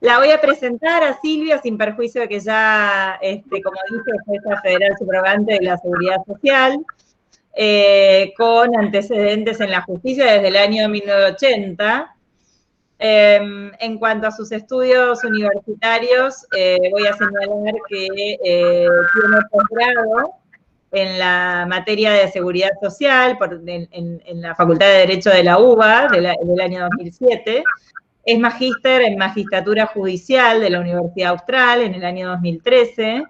La voy a presentar a Silvia, sin perjuicio de que ya, como dije, es jueza federal subrogante de la Seguridad Social, con antecedentes en la justicia desde el año 1980. En cuanto a sus estudios universitarios, voy a señalar que tiene posgrado en la materia de seguridad social en la Facultad de Derecho de la UBA del año 2007. Es magíster en magistratura judicial de la Universidad Austral en el año 2013.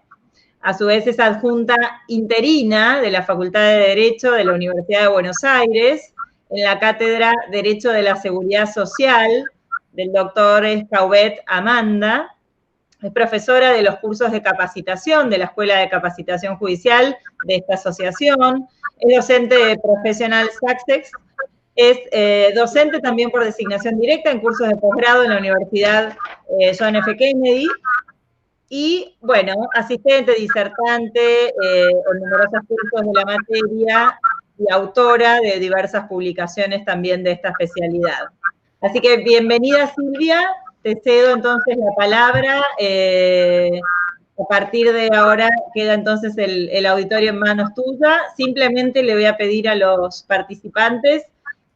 A su vez es adjunta interina de la Facultad de Derecho de la Universidad de Buenos Aires en la cátedra Derecho de la Seguridad Social del doctor Escaubet Amanda. Es profesora de los cursos de capacitación de la Escuela de Capacitación Judicial de esta asociación. Es docente de Professional Success. Es docente también por designación directa en cursos de posgrado en la Universidad John F. Kennedy. Y, bueno, asistente, disertante en numerosos cursos de la materia y autora de diversas publicaciones también de esta especialidad. Así que bienvenida, Silvia. Te cedo entonces la palabra. A partir de ahora queda entonces el auditorio en manos tuyas. Simplemente le voy a pedir a los participantes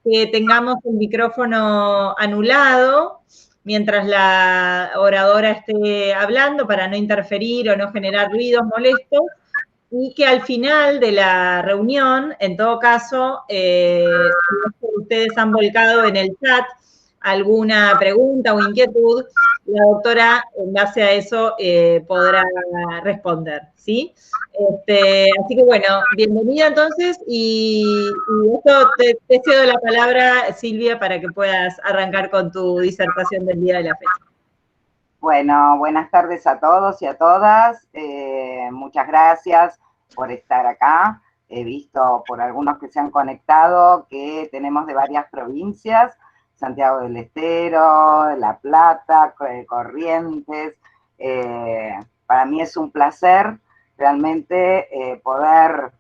que tengamos el micrófono anulado mientras la oradora esté hablando para no interferir o no generar ruidos molestos, y que al final de la reunión, en todo caso, si ustedes han volcado en el chat alguna pregunta o inquietud, la doctora, en base a eso, podrá responder, ¿sí? Así que bueno, bienvenida entonces, y esto te cedo la palabra, Silvia, para que puedas arrancar con tu disertación del día de la fecha. Bueno, buenas tardes a todos y a todas. Muchas gracias por estar acá. He visto por algunos que se han conectado que tenemos de varias provincias: Santiago del Estero, La Plata, Corrientes. Para mí es un placer realmente poder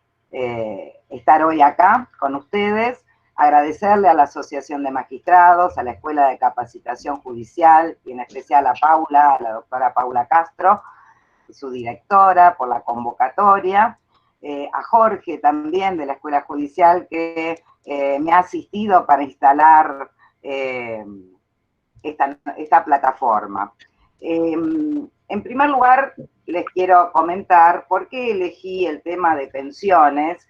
estar hoy acá con ustedes. Agradecerle a la Asociación de Magistrados, a la Escuela de Capacitación Judicial y en especial a Paula, a la doctora Paula Castro, su directora, por la convocatoria. A Jorge también de la Escuela Judicial, que me ha asistido para instalar esta plataforma. En primer lugar, les quiero comentar por qué elegí el tema de pensiones,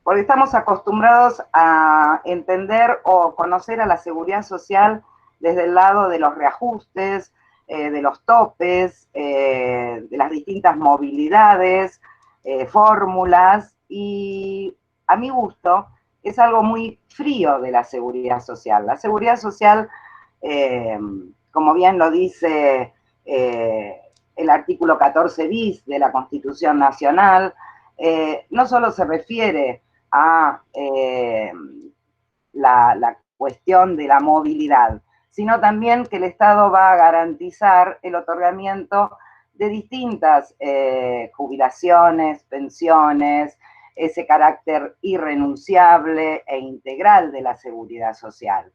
porque estamos acostumbrados a entender o conocer a la seguridad social desde el lado de los reajustes, de los topes, de las distintas movilidades, fórmulas, y a mi gusto es algo muy frío de la seguridad social. La seguridad social, como bien lo dice el artículo 14 bis de la Constitución Nacional, no solo se refiere a la cuestión de la movilidad, sino también que el Estado va a garantizar el otorgamiento de distintas jubilaciones, pensiones, ese carácter irrenunciable e integral de la seguridad social.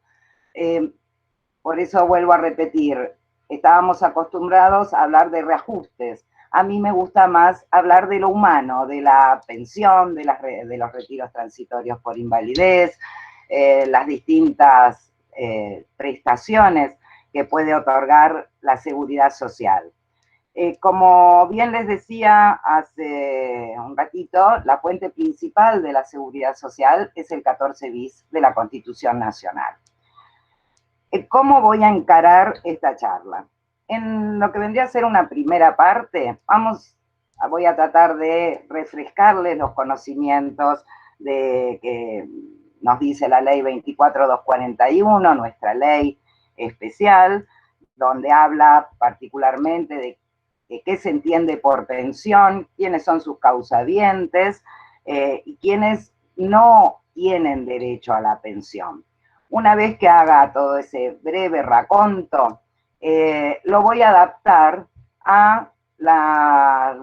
Por eso vuelvo a repetir, estábamos acostumbrados a hablar de reajustes. A mí me gusta más hablar de lo humano, de la pensión, de los retiros transitorios por invalidez, las distintas prestaciones que puede otorgar la seguridad social. Como bien les decía hace un ratito, la fuente principal de la seguridad social es el 14 bis de la Constitución Nacional. ¿Cómo voy a encarar esta charla? En lo que vendría a ser una primera parte, voy a tratar de refrescarles los conocimientos de que nos dice la ley 24241, nuestra ley especial, donde habla particularmente de qué se entiende por pensión, quiénes son sus causavientes y quiénes no tienen derecho a la pensión. Una vez que haga todo ese breve raconto, lo voy a adaptar a las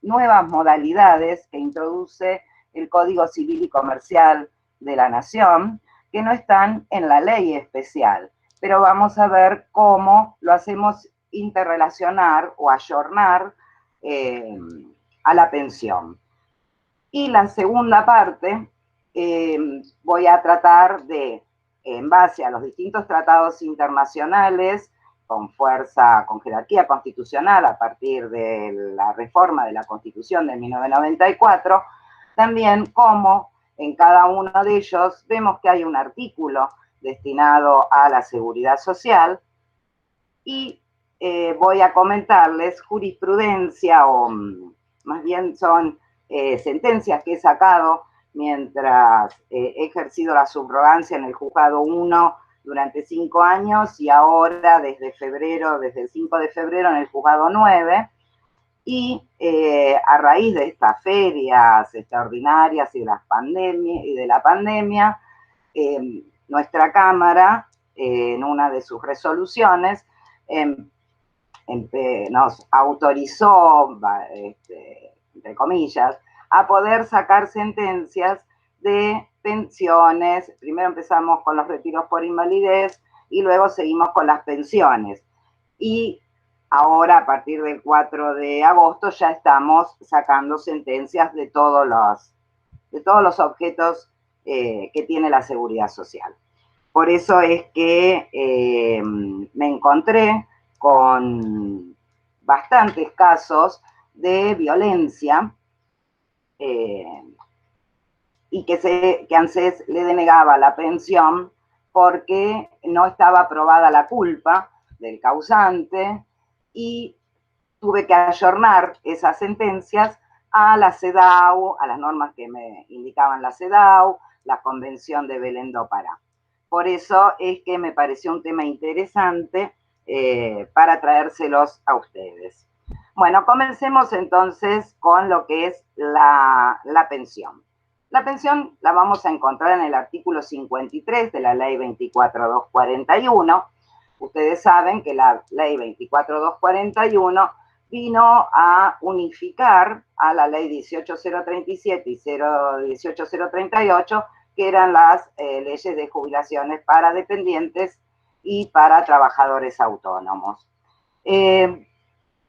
nuevas modalidades que introduce el Código Civil y Comercial de la Nación, que no están en la ley especial, pero vamos a ver cómo lo hacemos interrelacionar o ayornar a la pensión. Y la segunda parte, voy a tratar de, en base a los distintos tratados internacionales, con fuerza, con jerarquía constitucional a partir de la reforma de la Constitución de 1994, también cómo en cada uno de ellos vemos que hay un artículo destinado a la seguridad social y voy a comentarles jurisprudencia o más bien son sentencias que he sacado mientras he ejercido la subrogancia en el Juzgado 1 durante 5 años y ahora desde el 5 de febrero en el Juzgado 9. Y a raíz de estas ferias extraordinarias y de la pandemia, nuestra Cámara, en una de sus resoluciones, nos autorizó, entre comillas, a poder sacar sentencias de pensiones. Primero empezamos con los retiros por invalidez y luego seguimos con las pensiones. Y ahora, a partir del 4 de agosto, ya estamos sacando sentencias de todos los objetos que tiene la seguridad social. Por eso es que me encontré con bastantes casos de violencia y que ANSES le denegaba la pensión porque no estaba probada la culpa del causante y tuve que ayornar esas sentencias a la CEDAW, a las normas que me indicaban la CEDAW, la Convención de Belén do Pará. Por eso es que me pareció un tema interesante para traérselos a ustedes. Bueno, comencemos entonces con lo que es la pensión. La pensión la vamos a encontrar en el artículo 53 de la Ley 24.241. Ustedes saben que la Ley 24.241 vino a unificar a la Ley 18.037 y 18.038, que eran las leyes de jubilaciones para dependientes y para trabajadores autónomos.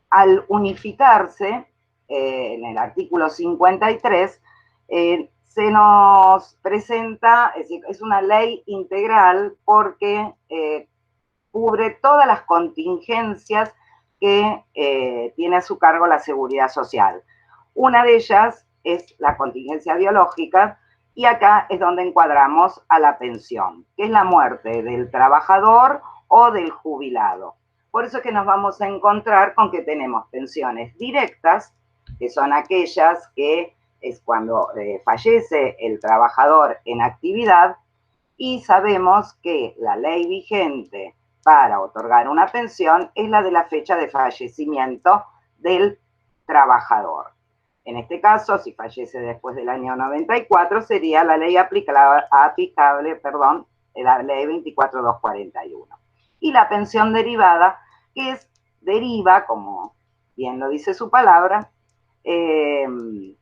Al unificarse, en el artículo 53, se nos presenta, es decir, es una ley integral porque cubre todas las contingencias que tiene a su cargo la seguridad social. Una de ellas es la contingencia biológica, y acá es donde encuadramos a la pensión, que es la muerte del trabajador o del jubilado. Por eso es que nos vamos a encontrar con que tenemos pensiones directas, que son aquellas que es cuando fallece el trabajador en actividad, y sabemos que la ley vigente para otorgar una pensión es la de la fecha de fallecimiento del trabajador. En este caso, si fallece después del año 94, sería la ley aplicable, la ley 24.241. Y la pensión derivada, que deriva, como bien lo dice su palabra, de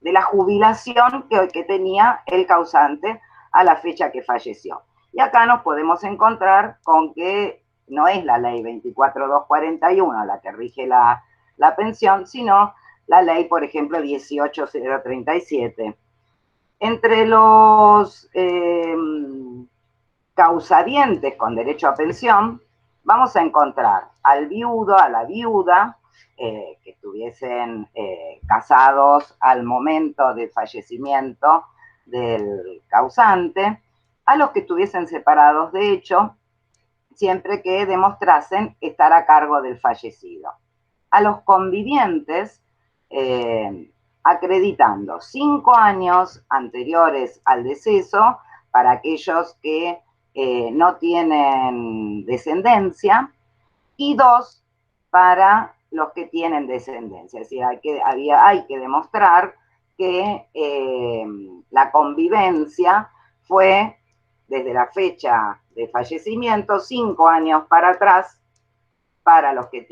la jubilación que tenía el causante a la fecha que falleció. Y acá nos podemos encontrar con que no es la ley 24.241 la que rige la pensión, sino la ley, por ejemplo, 18.037. Entre los causadientes con derecho a pensión, vamos a encontrar al viudo, a la viuda, que estuviesen casados al momento del fallecimiento del causante, a los que estuviesen separados de hecho, siempre que demostrasen estar a cargo del fallecido. A los convivientes, acreditando 5 años anteriores al deceso para aquellos que no tienen descendencia, y 2 para los que tienen descendencia. Es decir, hay que demostrar que la convivencia fue desde la fecha de fallecimiento 5 años para atrás para los que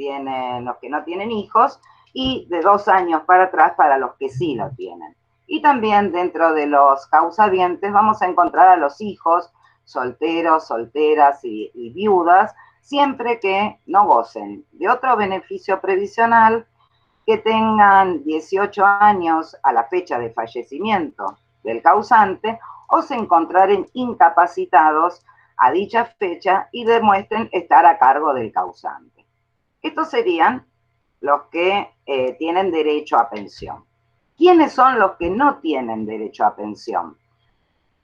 no tienen hijos, y de 2 años para atrás para los que sí lo tienen. Y también dentro de los causavientes vamos a encontrar a los hijos solteros, solteras y viudas, siempre que no gocen de otro beneficio previsional, que tengan 18 años a la fecha de fallecimiento del causante o se encontraren incapacitados a dicha fecha y demuestren estar a cargo del causante. Estos serían los que tienen derecho a pensión. ¿Quiénes son los que no tienen derecho a pensión?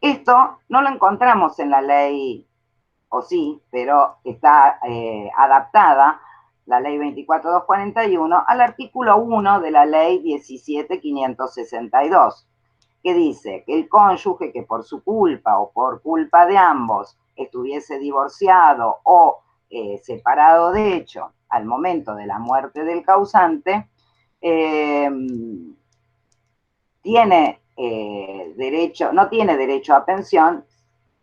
Esto no lo encontramos en la ley, o sí, pero está adaptada, la ley 24241, al artículo 1 de la ley 17562, que dice que el cónyuge que por su culpa o por culpa de ambos estuviese divorciado o separado de hecho al momento de la muerte del causante, no tiene derecho a pensión,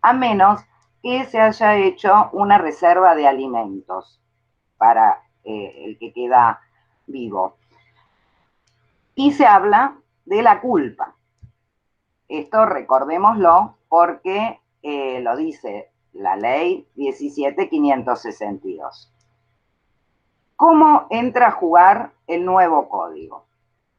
a menos que se haya hecho una reserva de alimentos para el que queda vivo. Y se habla de la culpa. Esto recordémoslo porque lo dice la ley 17562. ¿Cómo entra a jugar el nuevo código?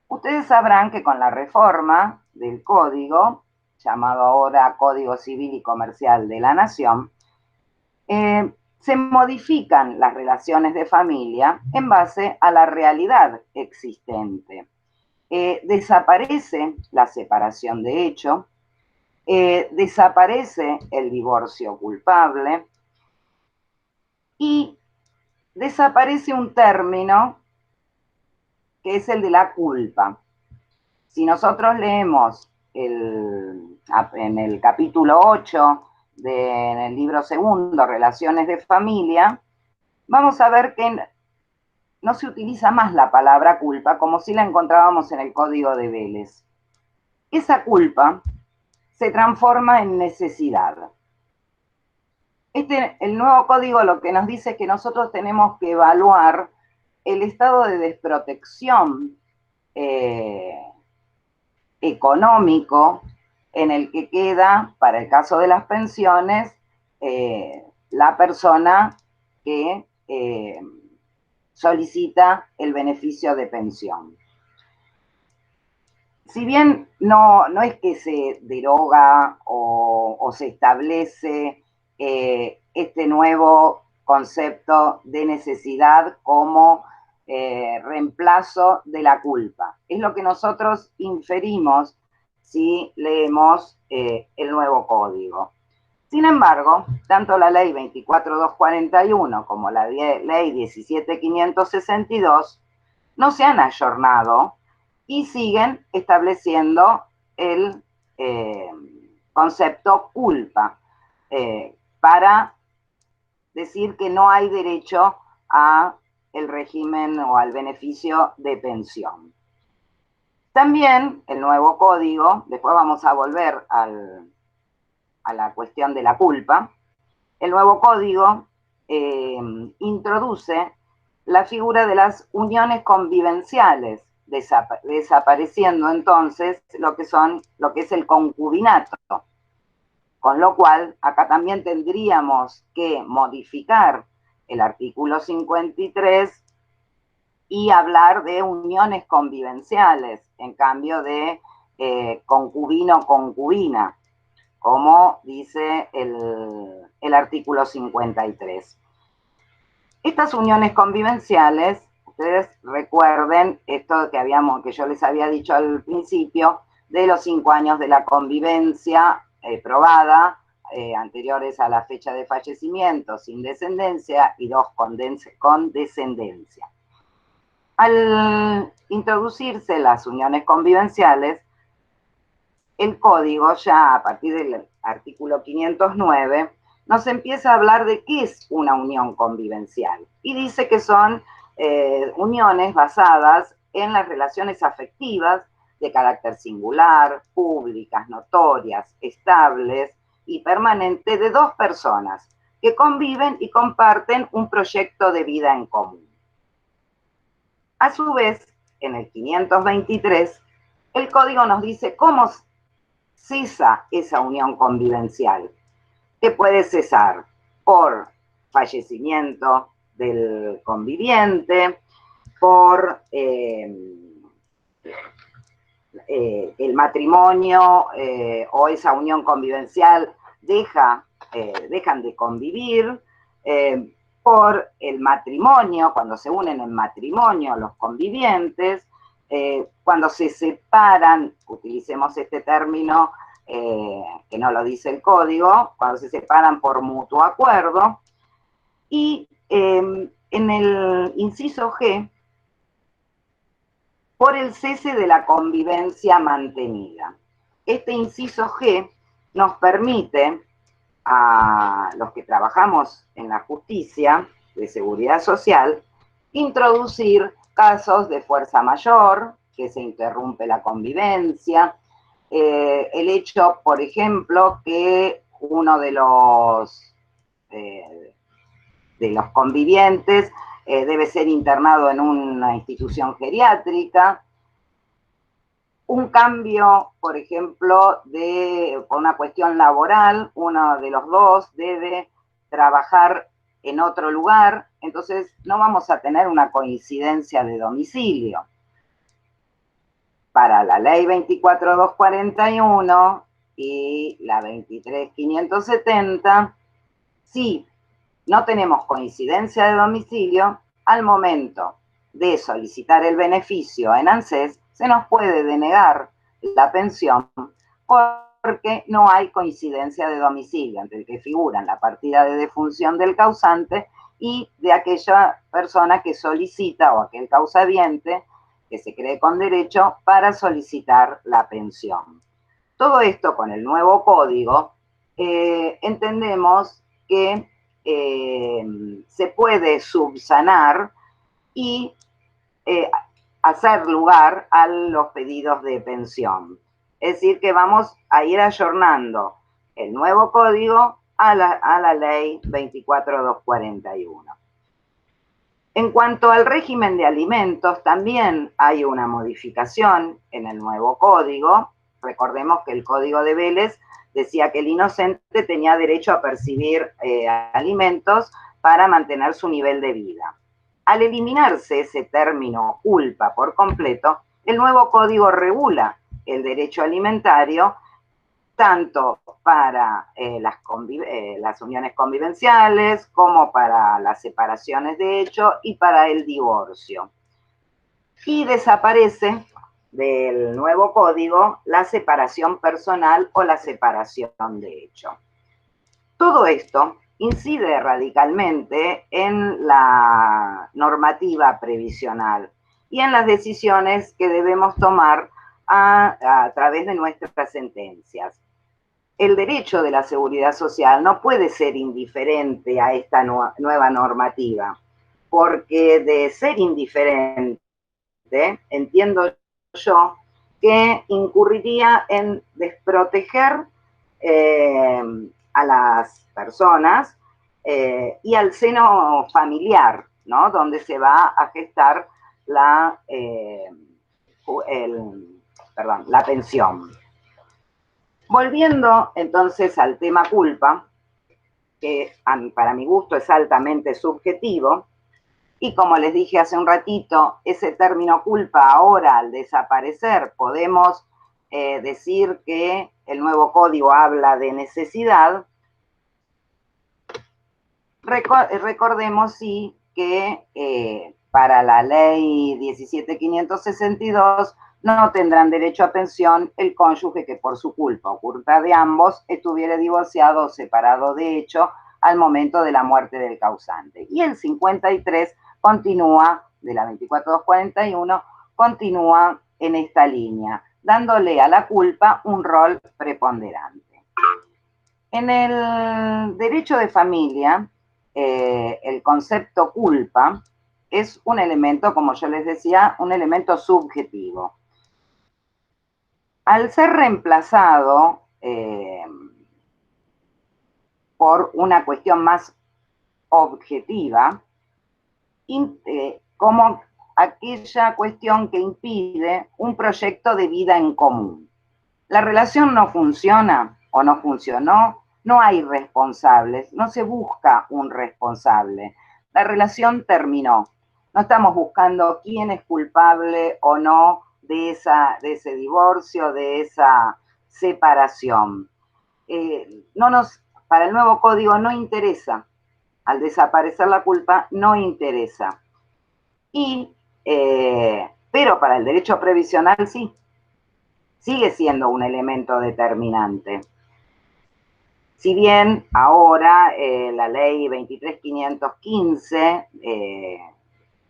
Ustedes sabrán que con la reforma del código, llamado ahora Código Civil y Comercial de la Nación, se modifican las relaciones de familia en base a la realidad existente. Desaparece la separación de hecho, desaparece el divorcio culpable y desaparece un término que es el de la culpa. Si nosotros leemos en el capítulo 8 del libro segundo, Relaciones de Familia, vamos a ver que no se utiliza más la palabra culpa como si la encontrábamos en el Código de Vélez. Esa culpa se transforma en necesidad. El nuevo código lo que nos dice es que nosotros tenemos que evaluar el estado de desprotección económico en el que queda, para el caso de las pensiones, la persona que solicita el beneficio de pensión. Si bien no es que se deroga o se establece este nuevo concepto de necesidad como reemplazo de la culpa. Es lo que nosotros inferimos si leemos el nuevo código. Sin embargo, tanto la ley 24241 como la ley 17562 no se han ayornado y siguen estableciendo el concepto culpa para decir que no hay derecho a el régimen o al beneficio de pensión. También el nuevo código, después vamos a volver a la cuestión de la culpa, el nuevo código introduce la figura de las uniones convivenciales, desapareciendo entonces lo que es el concubinato. Con lo cual, acá también tendríamos que modificar el artículo 53 y hablar de uniones convivenciales, en cambio de concubino-concubina, como dice el artículo 53. Estas uniones convivenciales, ustedes recuerden esto que yo les había dicho al principio, de los 5 años de la convivencia probada, anteriores a la fecha de fallecimiento, sin descendencia, y 2 con descendencia. Al introducirse las uniones convivenciales, el código ya a partir del artículo 509 nos empieza a hablar de qué es una unión convivencial y dice que son uniones basadas en las relaciones afectivas de carácter singular, públicas, notorias, estables y permanentes de 2 personas que conviven y comparten un proyecto de vida en común. A su vez, en el 523, el código nos dice cómo cesa esa unión convivencial. que puede cesar por fallecimiento del conviviente, por el matrimonio o esa unión convivencial dejan de convivir, por el matrimonio, cuando se unen en matrimonio los convivientes, cuando se separan, utilicemos este término que no lo dice el código, cuando se separan por mutuo acuerdo, y en el inciso G, por el cese de la convivencia mantenida. Este inciso G nos permite a los que trabajamos en la justicia de seguridad social introducir casos de fuerza mayor, que se interrumpe la convivencia, el hecho, por ejemplo, que uno de los convivientes debe ser internado en una institución geriátrica, un cambio, por ejemplo, por una cuestión laboral, uno de los dos debe trabajar en otro lugar, entonces no vamos a tener una coincidencia de domicilio. Para la ley 24241 y la 23570, sí, no tenemos coincidencia de domicilio, al momento de solicitar el beneficio en ANSES, se nos puede denegar la pensión porque no hay coincidencia de domicilio entre el que figuran la partida de defunción del causante y de aquella persona que solicita, o aquel causaviente que se cree con derecho para solicitar la pensión. Todo esto con el nuevo código, entendemos que se puede subsanar y hacer lugar a los pedidos de pensión. Es decir, que vamos a ir ayornando el nuevo código a la ley 24241. En cuanto al régimen de alimentos, también hay una modificación en el nuevo código. Recordemos que el Código de Vélez decía que el inocente tenía derecho a percibir alimentos para mantener su nivel de vida. Al eliminarse ese término culpa por completo, el nuevo código regula el derecho alimentario tanto para las uniones convivenciales como para las separaciones de hecho y para el divorcio. Y desaparece del nuevo código la separación personal o la separación de hecho. Todo esto incide radicalmente en la normativa previsional y en las decisiones que debemos tomar a través de nuestras sentencias. El derecho de la seguridad social no puede ser indiferente a esta nueva normativa, porque de ser indiferente, entiendo yo que incurriría en desproteger a las personas y al seno familiar, ¿no? Donde se va a gestar la pensión. Volviendo entonces al tema culpa, que para mi gusto es altamente subjetivo, y como les dije hace un ratito, ese término culpa ahora al desaparecer podemos decir que el nuevo código habla de necesidad. Recordemos sí que para la ley 17.562 no tendrán derecho a pensión el cónyuge que por su culpa o culpa de ambos estuviera divorciado o separado de hecho al momento de la muerte del causante. Y el 53 continúa, de la 24241, continúa en esta línea, dándole a la culpa un rol preponderante. En el derecho de familia, el concepto culpa es un elemento, como yo les decía, un elemento subjetivo. Al ser reemplazado por una cuestión más objetiva, como aquella cuestión que impide un proyecto de vida en común. La relación no funciona o no funcionó no hay responsables, no se busca un responsable. La relación terminó. No estamos buscando quién es culpable o no de ese divorcio, de esa separación. Para el nuevo código no interesa. Al desaparecer la culpa, no interesa. Pero para el derecho previsional sí. Sigue siendo un elemento determinante. Si bien ahora la ley 23.515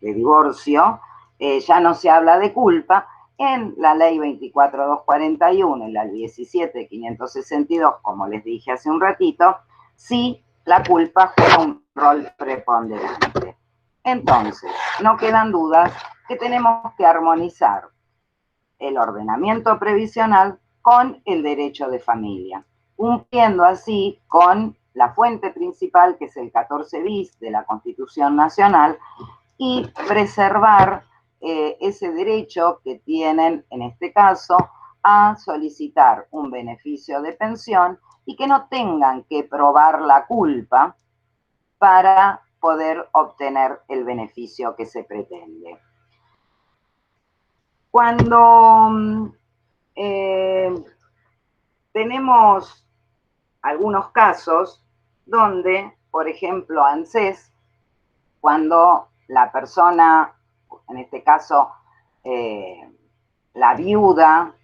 de divorcio ya no se habla de culpa, en la ley 24.241, en la 17.562, como les dije hace un ratito, sí la culpa juega un rol preponderante. Entonces, no quedan dudas que tenemos que armonizar el ordenamiento previsional con el derecho de familia, cumpliendo así con la fuente principal, que es el 14 bis de la Constitución Nacional, y preservar ese derecho que tienen, en este caso, a solicitar un beneficio de pensión y que no tengan que probar la culpa para poder obtener el beneficio que se pretende. Cuando tenemos algunos casos donde, por ejemplo, ANSES, cuando la persona, en este caso la viuda,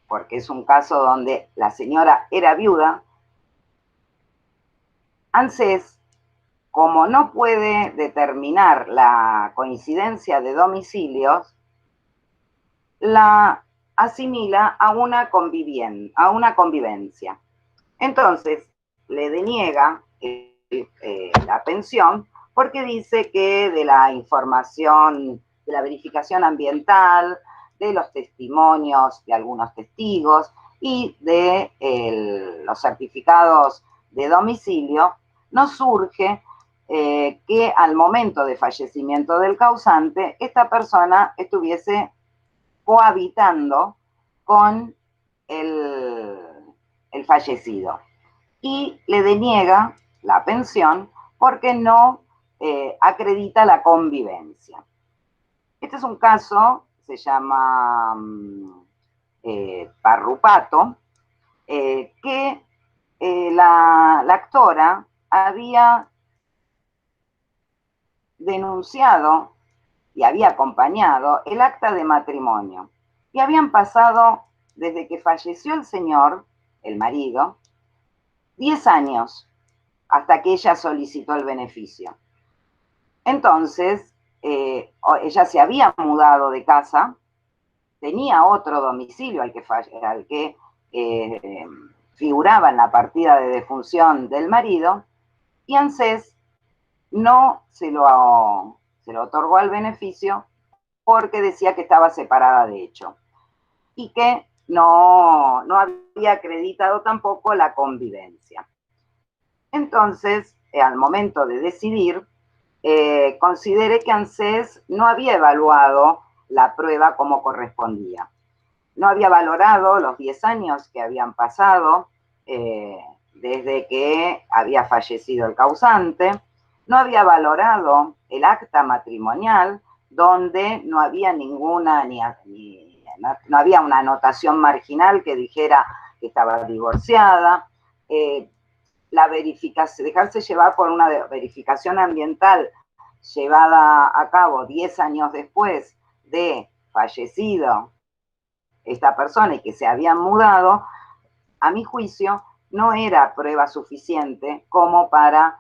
porque es un caso donde la señora era viuda, ANSES, como no puede determinar la coincidencia de domicilios, la asimila a una convivencia. Entonces, le deniega la pensión porque dice que de la información, de la verificación ambiental, de los testimonios de algunos testigos y de los certificados de domicilio, no surge que al momento de fallecimiento del causante, esta persona estuviese cohabitando con el fallecido y le deniega la pensión porque no acredita la convivencia. Este es un caso, se llama Parrupato, que la actora había denunciado y había acompañado el acta de matrimonio. Y habían pasado, desde que falleció el señor, el marido, 10 años hasta que ella solicitó el beneficio. Entonces, ella se había mudado de casa, tenía otro domicilio al que figuraba en la partida de defunción del marido, y ANSES no se lo otorgó al beneficio porque decía que estaba separada de hecho y que no había acreditado tampoco la convivencia. Entonces, al momento de decidir, consideré que ANSES no había evaluado la prueba como correspondía. No había valorado los 10 años que habían pasado desde que había fallecido el causante, no había valorado el acta matrimonial, donde no había no había una anotación marginal que dijera que estaba divorciada, dejarse llevar por una verificación ambiental llevada a cabo 10 años después de fallecido esta persona y que se habían mudado, a mi juicio, no era prueba suficiente como para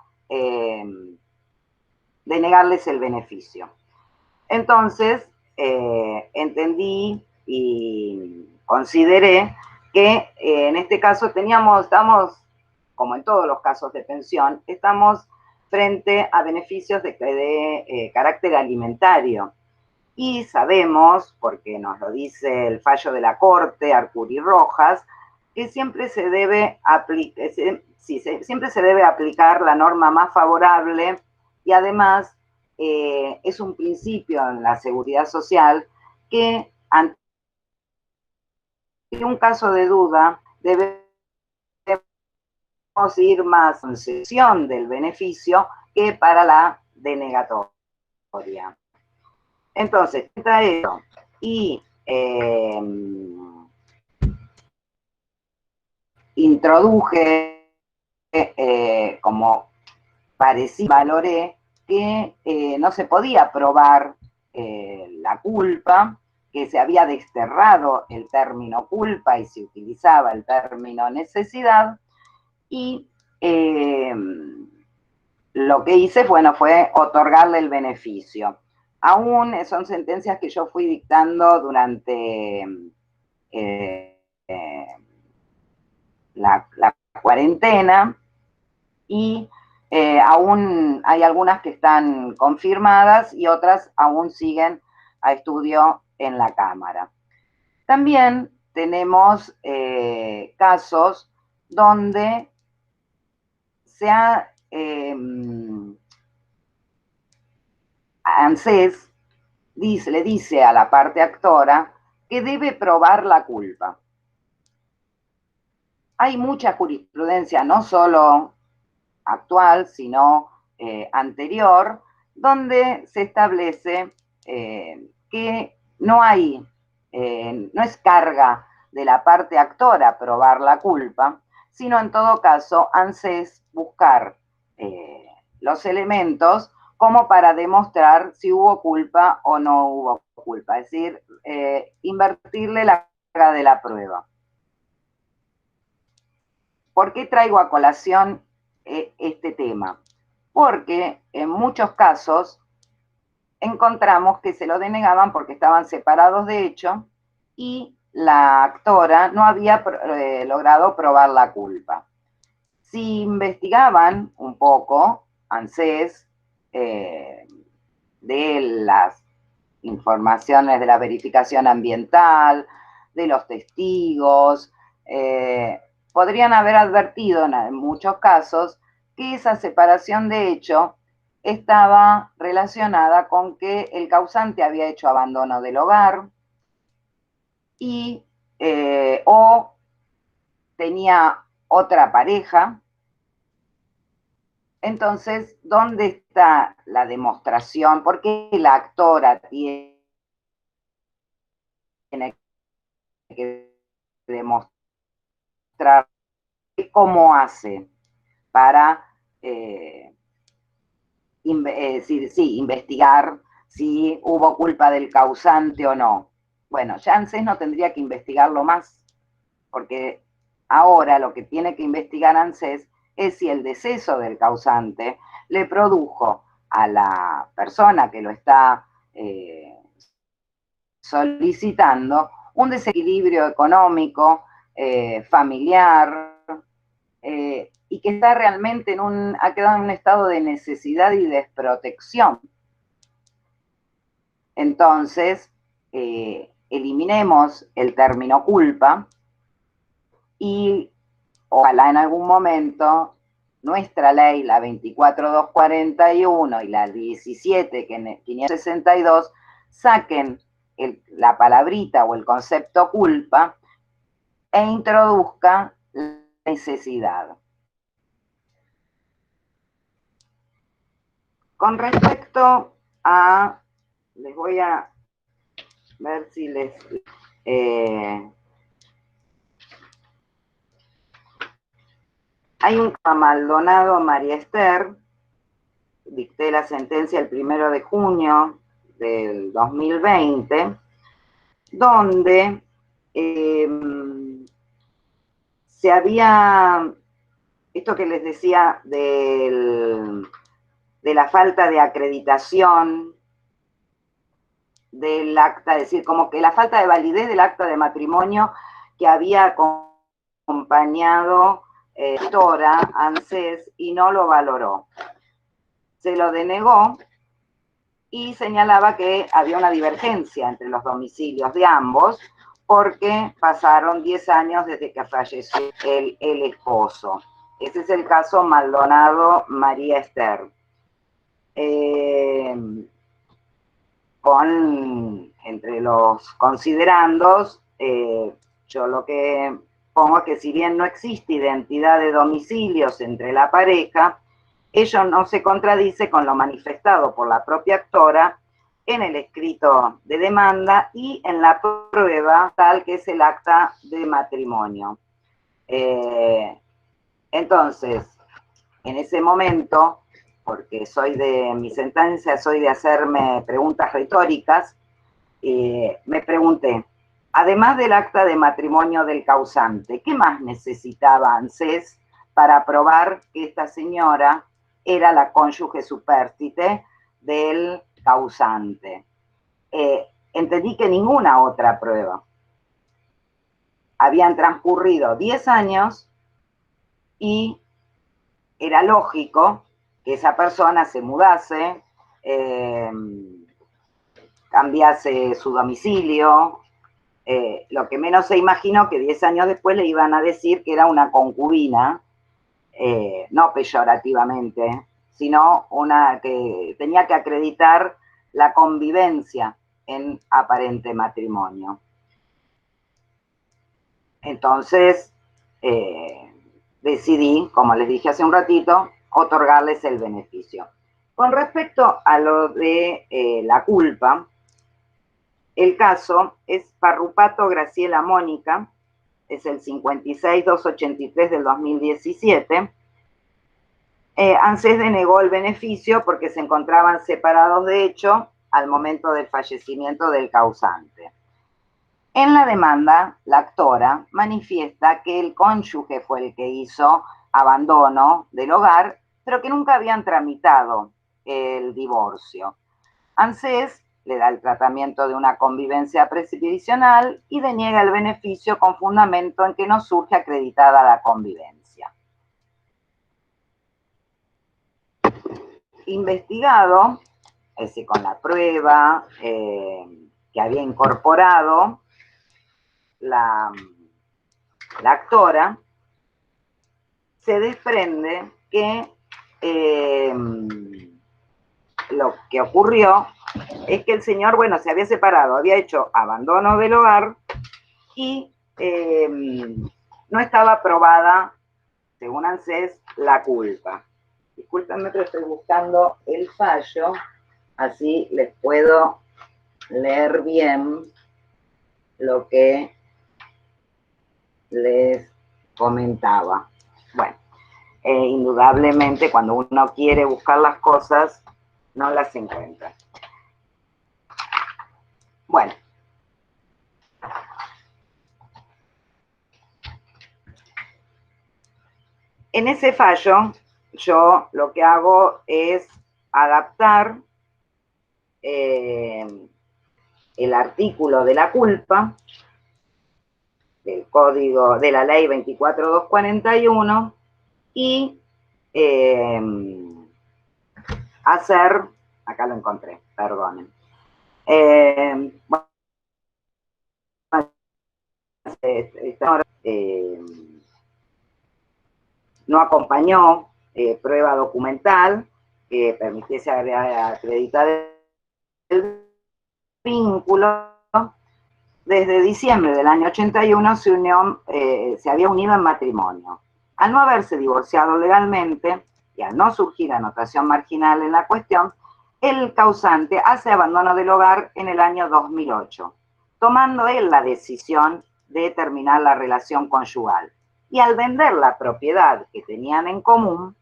denegarles el beneficio. Entonces, entendí y consideré que en este caso estamos, como en todos los casos de pensión, estamos frente a beneficios de carácter alimentario. Y sabemos, porque nos lo dice el fallo de la Corte, Arcuri Rojas, que siempre se debe aplicar la norma más favorable y además es un principio en la seguridad social que ante un caso de duda debe ir más en concesión del beneficio que para la denegatoria. Entonces, está eso. Y introduje, como parecía, valoré que no se podía probar la culpa, que se había desterrado el término culpa y se utilizaba el término necesidad, y lo que hice, bueno, fue otorgarle el beneficio. Aún son sentencias que yo fui dictando durante la cuarentena, y aún hay algunas que están confirmadas y otras aún siguen a estudio en la Cámara. También tenemos casos donde se ha ANSES le dice a la parte actora que debe probar la culpa. Hay mucha jurisprudencia, no solo actual, sino anterior, donde se establece que no es carga de la parte actora probar la culpa, sino en todo caso ANSES buscar los elementos como para demostrar si hubo culpa o no hubo culpa, es decir, invertirle la carga de la prueba. ¿Por qué traigo a colación este tema? Porque en muchos casos encontramos que se lo denegaban porque estaban separados de hecho y la actora no había logrado probar la culpa. Si investigaban un poco, ANSES, de las informaciones de la verificación ambiental, de los testigos, podrían haber advertido en muchos casos que esa separación de hecho estaba relacionada con que el causante había hecho abandono del hogar y o tenía otra pareja. Entonces, ¿dónde está la demostración? ¿Por qué la actora tiene que demostrar cómo hace para investigar si hubo culpa del causante o no? Bueno, ya ANSES no tendría que investigarlo más, porque ahora lo que tiene que investigar ANSES es si el deceso del causante le produjo a la persona que lo está solicitando un desequilibrio económico, familiar, y que está realmente ha quedado en un estado de necesidad y desprotección. Entonces, eliminemos el término culpa y ojalá en algún momento nuestra ley, la 24241 y la 17.562, saquen la palabrita o el concepto culpa e introduzca la necesidad. Con respecto a, les voy a ver si les... hay un Maldonado María Esther, dicté la sentencia el 1 de junio del 2020, donde se había, esto que les decía de la falta de acreditación del acta, es decir, como que la falta de validez del acta de matrimonio que había acompañado ANSES y no lo valoró. Se lo denegó y señalaba que había una divergencia entre los domicilios de ambos porque pasaron 10 años desde que falleció el esposo. Ese es el caso Maldonado María Esther. Entre los considerandos, yo lo que supongo que si bien no existe identidad de domicilios entre la pareja, ello no se contradice con lo manifestado por la propia actora en el escrito de demanda y en la prueba tal que es el acta de matrimonio. Entonces, en ese momento, porque mi sentencia soy de hacerme preguntas retóricas, me pregunté, además del acta de matrimonio del causante, ¿qué más necesitaba ANSES para probar que esta señora era la cónyuge supérstite del causante? Entendí que ninguna otra prueba. Habían transcurrido 10 años y era lógico que esa persona se mudase, cambiase su domicilio. Lo que menos se imaginó que 10 años después le iban a decir que era una concubina, no peyorativamente, sino una que tenía que acreditar la convivencia en aparente matrimonio. Entonces, decidí, como les dije hace un ratito, otorgarles el beneficio. Con respecto a lo de la culpa, el caso es Parrupato Graciela Mónica, es el 56283 del 2017. ANSES denegó el beneficio porque se encontraban separados de hecho al momento del fallecimiento del causante. En la demanda, la actora manifiesta que el cónyuge fue el que hizo abandono del hogar, pero que nunca habían tramitado el divorcio. ANSES le da el tratamiento de una convivencia previsional y deniega el beneficio con fundamento en que no surge acreditada la convivencia. Investigado, es decir, con la prueba que había incorporado la actora, se desprende que lo que ocurrió es que el señor, bueno, se había separado, había hecho abandono del hogar y no estaba probada, según ANSES, la culpa. Discúlpenme, pero estoy buscando el fallo, así les puedo leer bien lo que les comentaba. Bueno, indudablemente cuando uno quiere buscar las cosas, no las encuentra. Bueno. En ese fallo, yo lo que hago es adaptar el artículo de la culpa del código de la ley 24241 y hacer, acá lo encontré, perdonen. No acompañó prueba documental que permitiese acreditar el vínculo. Desde diciembre del año 81 se había unido en matrimonio. Al no haberse divorciado legalmente y al no surgir anotación marginal en la cuestión, el causante hace abandono del hogar en el año 2008, tomando él la decisión de terminar la relación conyugal. Y al vender la propiedad que tenían en común,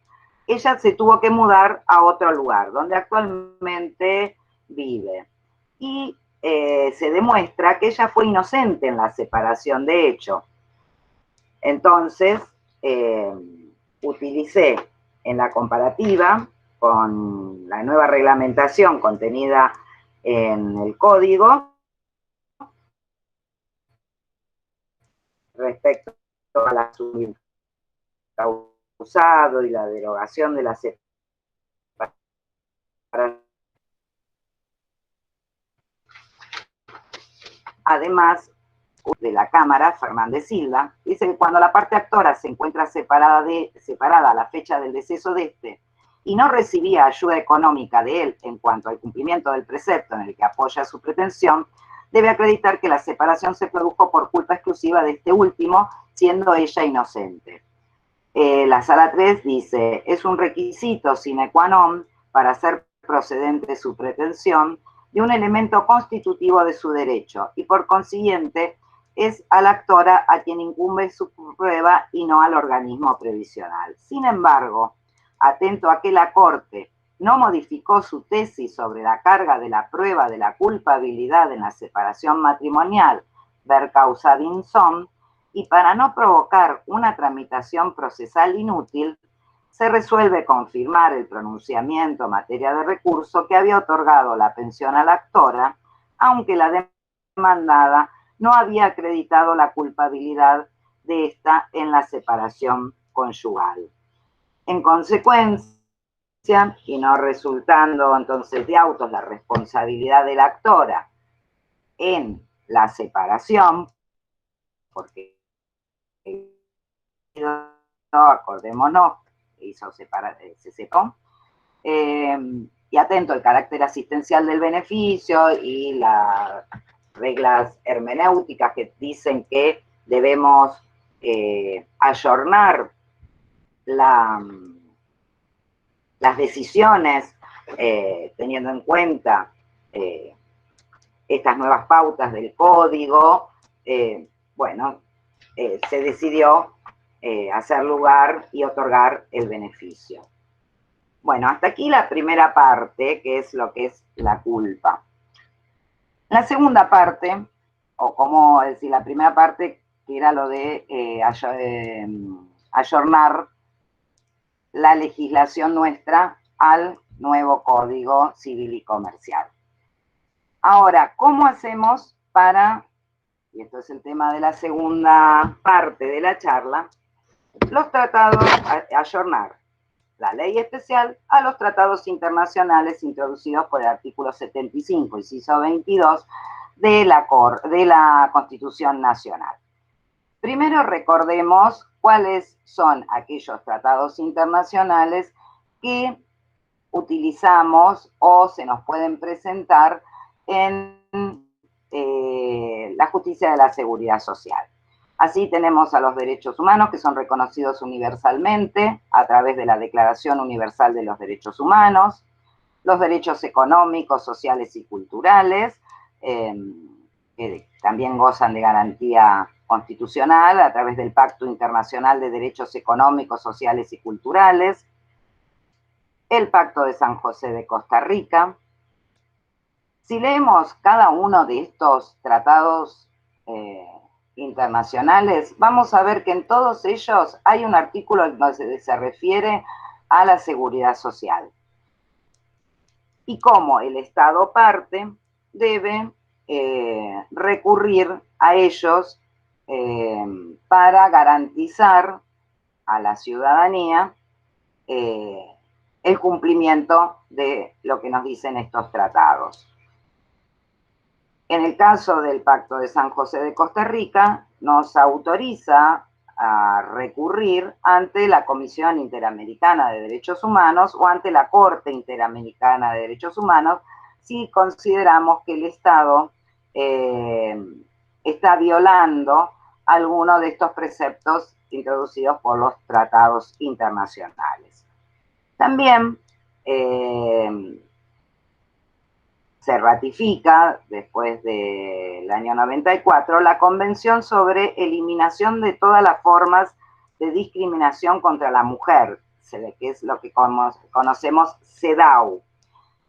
ella se tuvo que mudar a otro lugar, donde actualmente vive. Y se demuestra que ella fue inocente en la separación de hecho. Entonces, utilicé en la comparativa con la nueva reglamentación contenida en el código respecto a la causado y la derogación de la separación. Además, de la Cámara, Fernández Silva, dice que cuando la parte actora se encuentra separada a la fecha del deceso de este y no recibía ayuda económica de él en cuanto al cumplimiento del precepto en el que apoya su pretensión, debe acreditar que la separación se produjo por culpa exclusiva de este último, siendo ella inocente. La sala 3 dice, es un requisito sine qua non para hacer procedente su pretensión de un elemento constitutivo de su derecho y por consiguiente es a la actora a quien incumbe su prueba y no al organismo previsional. Sin embargo, atento a que la Corte no modificó su tesis sobre la carga de la prueba de la culpabilidad en la separación matrimonial, ver causa Vinson, y para no provocar una tramitación procesal inútil, se resuelve confirmar el pronunciamiento en materia de recurso que había otorgado la pensión a la actora, aunque la demandada no había acreditado la culpabilidad de esta en la separación conyugal. En consecuencia, y no resultando entonces de autos la responsabilidad de la actora en la separación, porque acordémonos, se separó, y atento al carácter asistencial del beneficio y las reglas hermenéuticas que dicen que debemos ayornar las decisiones teniendo en cuenta estas nuevas pautas del código, bueno, se decidió hacer lugar y otorgar el beneficio. Bueno, hasta aquí la primera parte, que es lo que es la culpa. La segunda parte, o como decir, la primera parte, que era lo de ayornar la legislación nuestra al nuevo Código Civil y Comercial. Ahora, ¿cómo hacemos para, y esto es el tema de la segunda parte de la charla, los tratados, ayornar la ley especial a los tratados internacionales introducidos por el artículo 75, inciso 22 de la Constitución Nacional? Primero recordemos cuáles son aquellos tratados internacionales que utilizamos o se nos pueden presentar en la justicia de la seguridad social. Así tenemos a los derechos humanos que son reconocidos universalmente a través de la Declaración Universal de los Derechos Humanos, los derechos económicos, sociales y culturales, que también gozan de garantía constitucional a través del Pacto Internacional de Derechos Económicos, Sociales y Culturales, el Pacto de San José de Costa Rica. Si leemos cada uno de estos tratados internacionales, vamos a ver que en todos ellos hay un artículo donde se refiere a la seguridad social y cómo el Estado parte debe recurrir a ellos para garantizar a la ciudadanía el cumplimiento de lo que nos dicen estos tratados. En el caso del Pacto de San José de Costa Rica, nos autoriza a recurrir ante la Comisión Interamericana de Derechos Humanos o ante la Corte Interamericana de Derechos Humanos si consideramos que el Estado está violando alguno de estos preceptos introducidos por los tratados internacionales. También se ratifica, después del año 94, la Convención sobre Eliminación de todas las formas de discriminación contra la mujer, que es lo que conocemos CEDAW,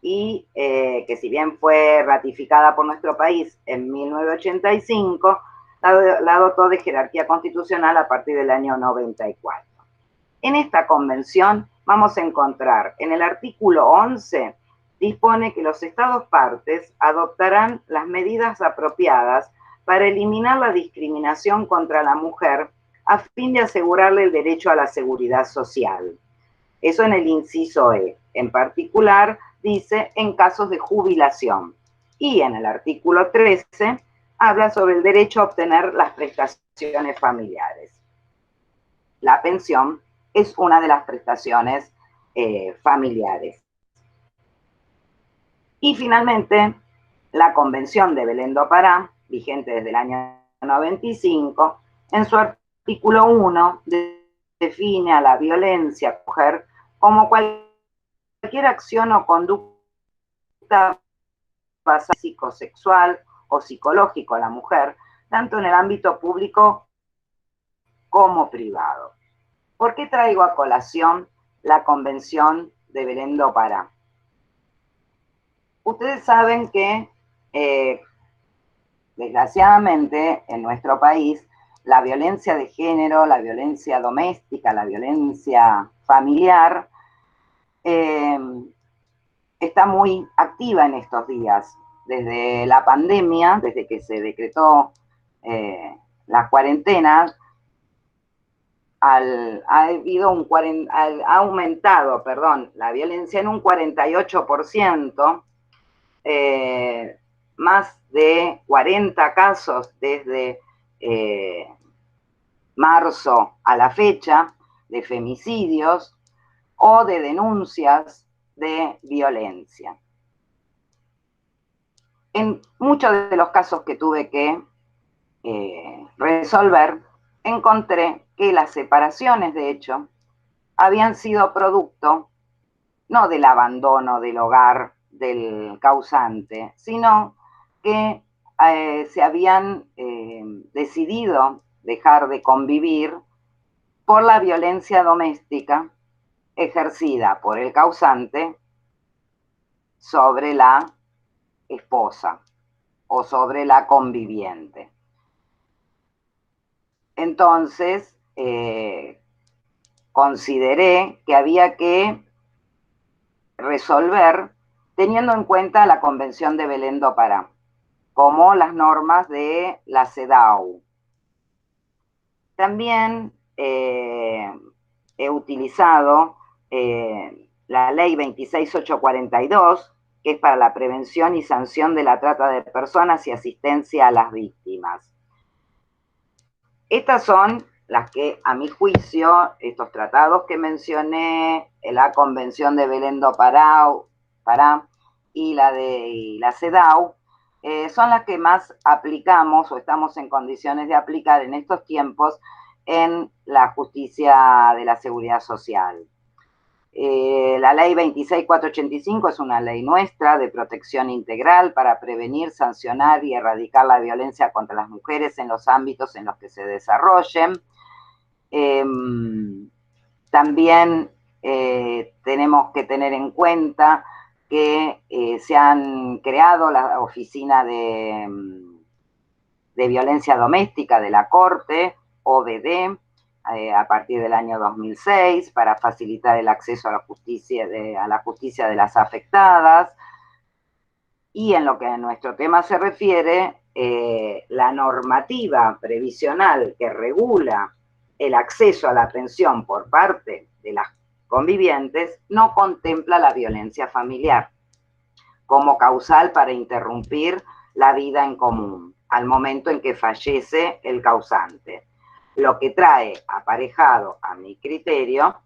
y que si bien fue ratificada por nuestro país en 1985, la dotó de jerarquía constitucional a partir del año 94. En esta convención vamos a encontrar en el artículo 11, dispone que los Estados partes adoptarán las medidas apropiadas para eliminar la discriminación contra la mujer a fin de asegurarle el derecho a la seguridad social. Eso en el inciso E. En particular, dice en casos de jubilación. Y en el artículo 13, habla sobre el derecho a obtener las prestaciones familiares. La pensión es una de las prestaciones familiares. Y finalmente, la Convención de Belén do Pará, vigente desde el año 95, en su artículo 1 define a la violencia a la mujer como cualquier acción o conducta basada en psicosexual o psicológico a la mujer, tanto en el ámbito público como privado. ¿Por qué traigo a colación la Convención de Belén do Pará? Ustedes saben que, desgraciadamente, en nuestro país, la violencia de género, la violencia doméstica, la violencia familiar, está muy activa en estos días. Desde la pandemia, desde que se decretó la cuarentena, ha aumentado, la violencia en un 48%, más de 40 casos desde marzo a la fecha de femicidios o de denuncias de violencia. En muchos de los casos que tuve que resolver, encontré que las separaciones, de hecho, habían sido producto no del abandono del hogar del causante, sino que se habían decidido dejar de convivir por la violencia doméstica ejercida por el causante sobre la esposa o sobre la conviviente. Entonces, consideré que había que resolver teniendo en cuenta la Convención de Belén do Pará, como las normas de la CEDAW. También he utilizado la Ley 26842, que es para la prevención y sanción de la trata de personas y asistencia a las víctimas. Estas son las que, a mi juicio, estos tratados que mencioné, la Convención de Belén do Pará y la CEDAW, son las que más aplicamos o estamos en condiciones de aplicar en estos tiempos en la justicia de la seguridad social. La ley 26485 es una ley nuestra de protección integral para prevenir, sancionar y erradicar la violencia contra las mujeres en los ámbitos en los que se desarrollen. También tenemos que tener en cuenta que se han creado la oficina de violencia doméstica de la Corte, OVD, a partir del año 2006, para facilitar el acceso a la justicia de las afectadas. Y en lo que a nuestro tema se refiere, la normativa previsional que regula el acceso a la pensión por parte de las convivientes no contempla la violencia familiar como causal para interrumpir la vida en común al momento en que fallece el causante, lo que trae aparejado, a mi criterio,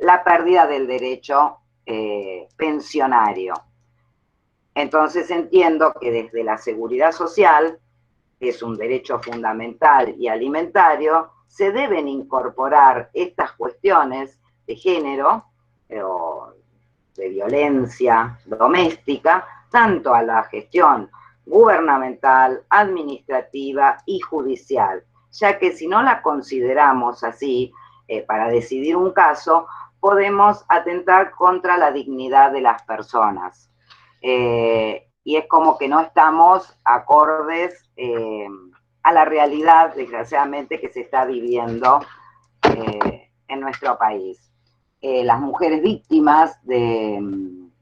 la pérdida del derecho pensionario. Entonces entiendo que desde la seguridad social, que es un derecho fundamental y alimentario, se deben incorporar estas cuestiones de género o de violencia doméstica, tanto a la gestión gubernamental, administrativa y judicial, ya que si no la consideramos así, para decidir un caso, podemos atentar contra la dignidad de las personas. Y es como que no estamos acordes a la realidad, desgraciadamente, que se está viviendo en nuestro país. Las mujeres víctimas de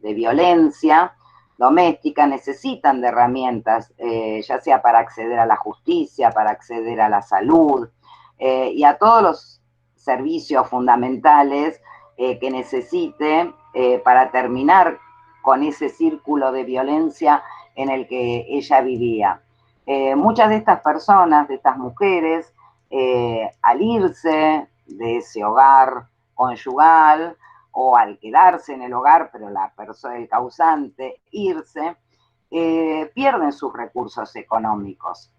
violencia doméstica necesitan de herramientas, ya sea para acceder a la justicia, para acceder a la salud y a todos los servicios fundamentales que necesite para terminar con ese círculo de violencia en el que ella vivía. Muchas de estas personas, de estas mujeres, al irse de ese hogar conyugal o al quedarse en el hogar, pero la persona, el causante, irse, pierden sus recursos económicos.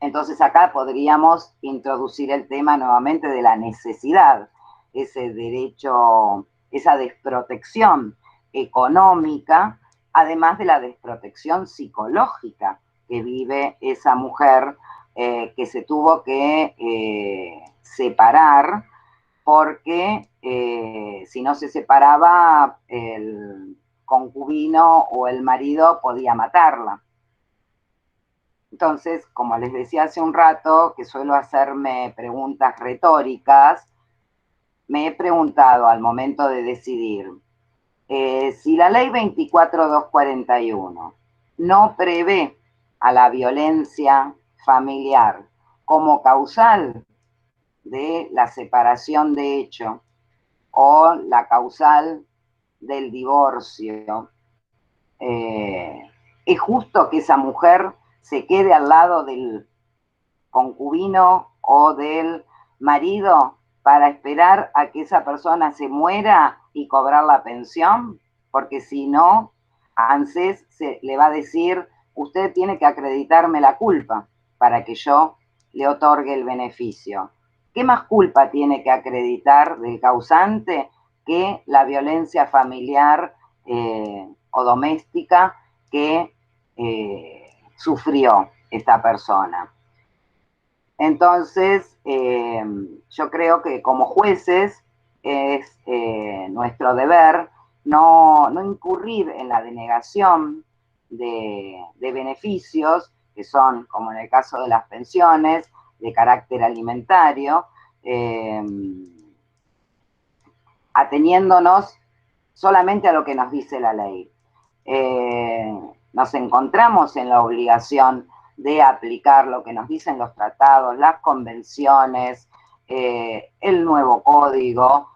Entonces acá podríamos introducir el tema nuevamente de la necesidad, ese derecho, esa desprotección económica, además de la desprotección psicológica que vive esa mujer que se tuvo que separar porque si no se separaba el concubino o el marido podía matarla. Entonces, como les decía hace un rato, que suelo hacerme preguntas retóricas, me he preguntado al momento de decidir, si la ley 24241 no prevé a la violencia familiar como causal de la separación de hecho o la causal del divorcio, ¿es justo que esa mujer se quede al lado del concubino o del marido para esperar a que esa persona se muera y cobrar la pensión? Porque si no, a ANSES le va a decir, usted tiene que acreditarme la culpa para que yo le otorgue el beneficio. ¿Qué más culpa tiene que acreditar del causante que la violencia familiar o doméstica que sufrió esta persona? Entonces, yo creo que como jueces es nuestro deber no incurrir en la denegación de beneficios, que son, como en el caso de las pensiones, de carácter alimentario, ateniéndonos solamente a lo que nos dice la ley. Nos encontramos en la obligación de aplicar lo que nos dicen los tratados, las convenciones, el nuevo código,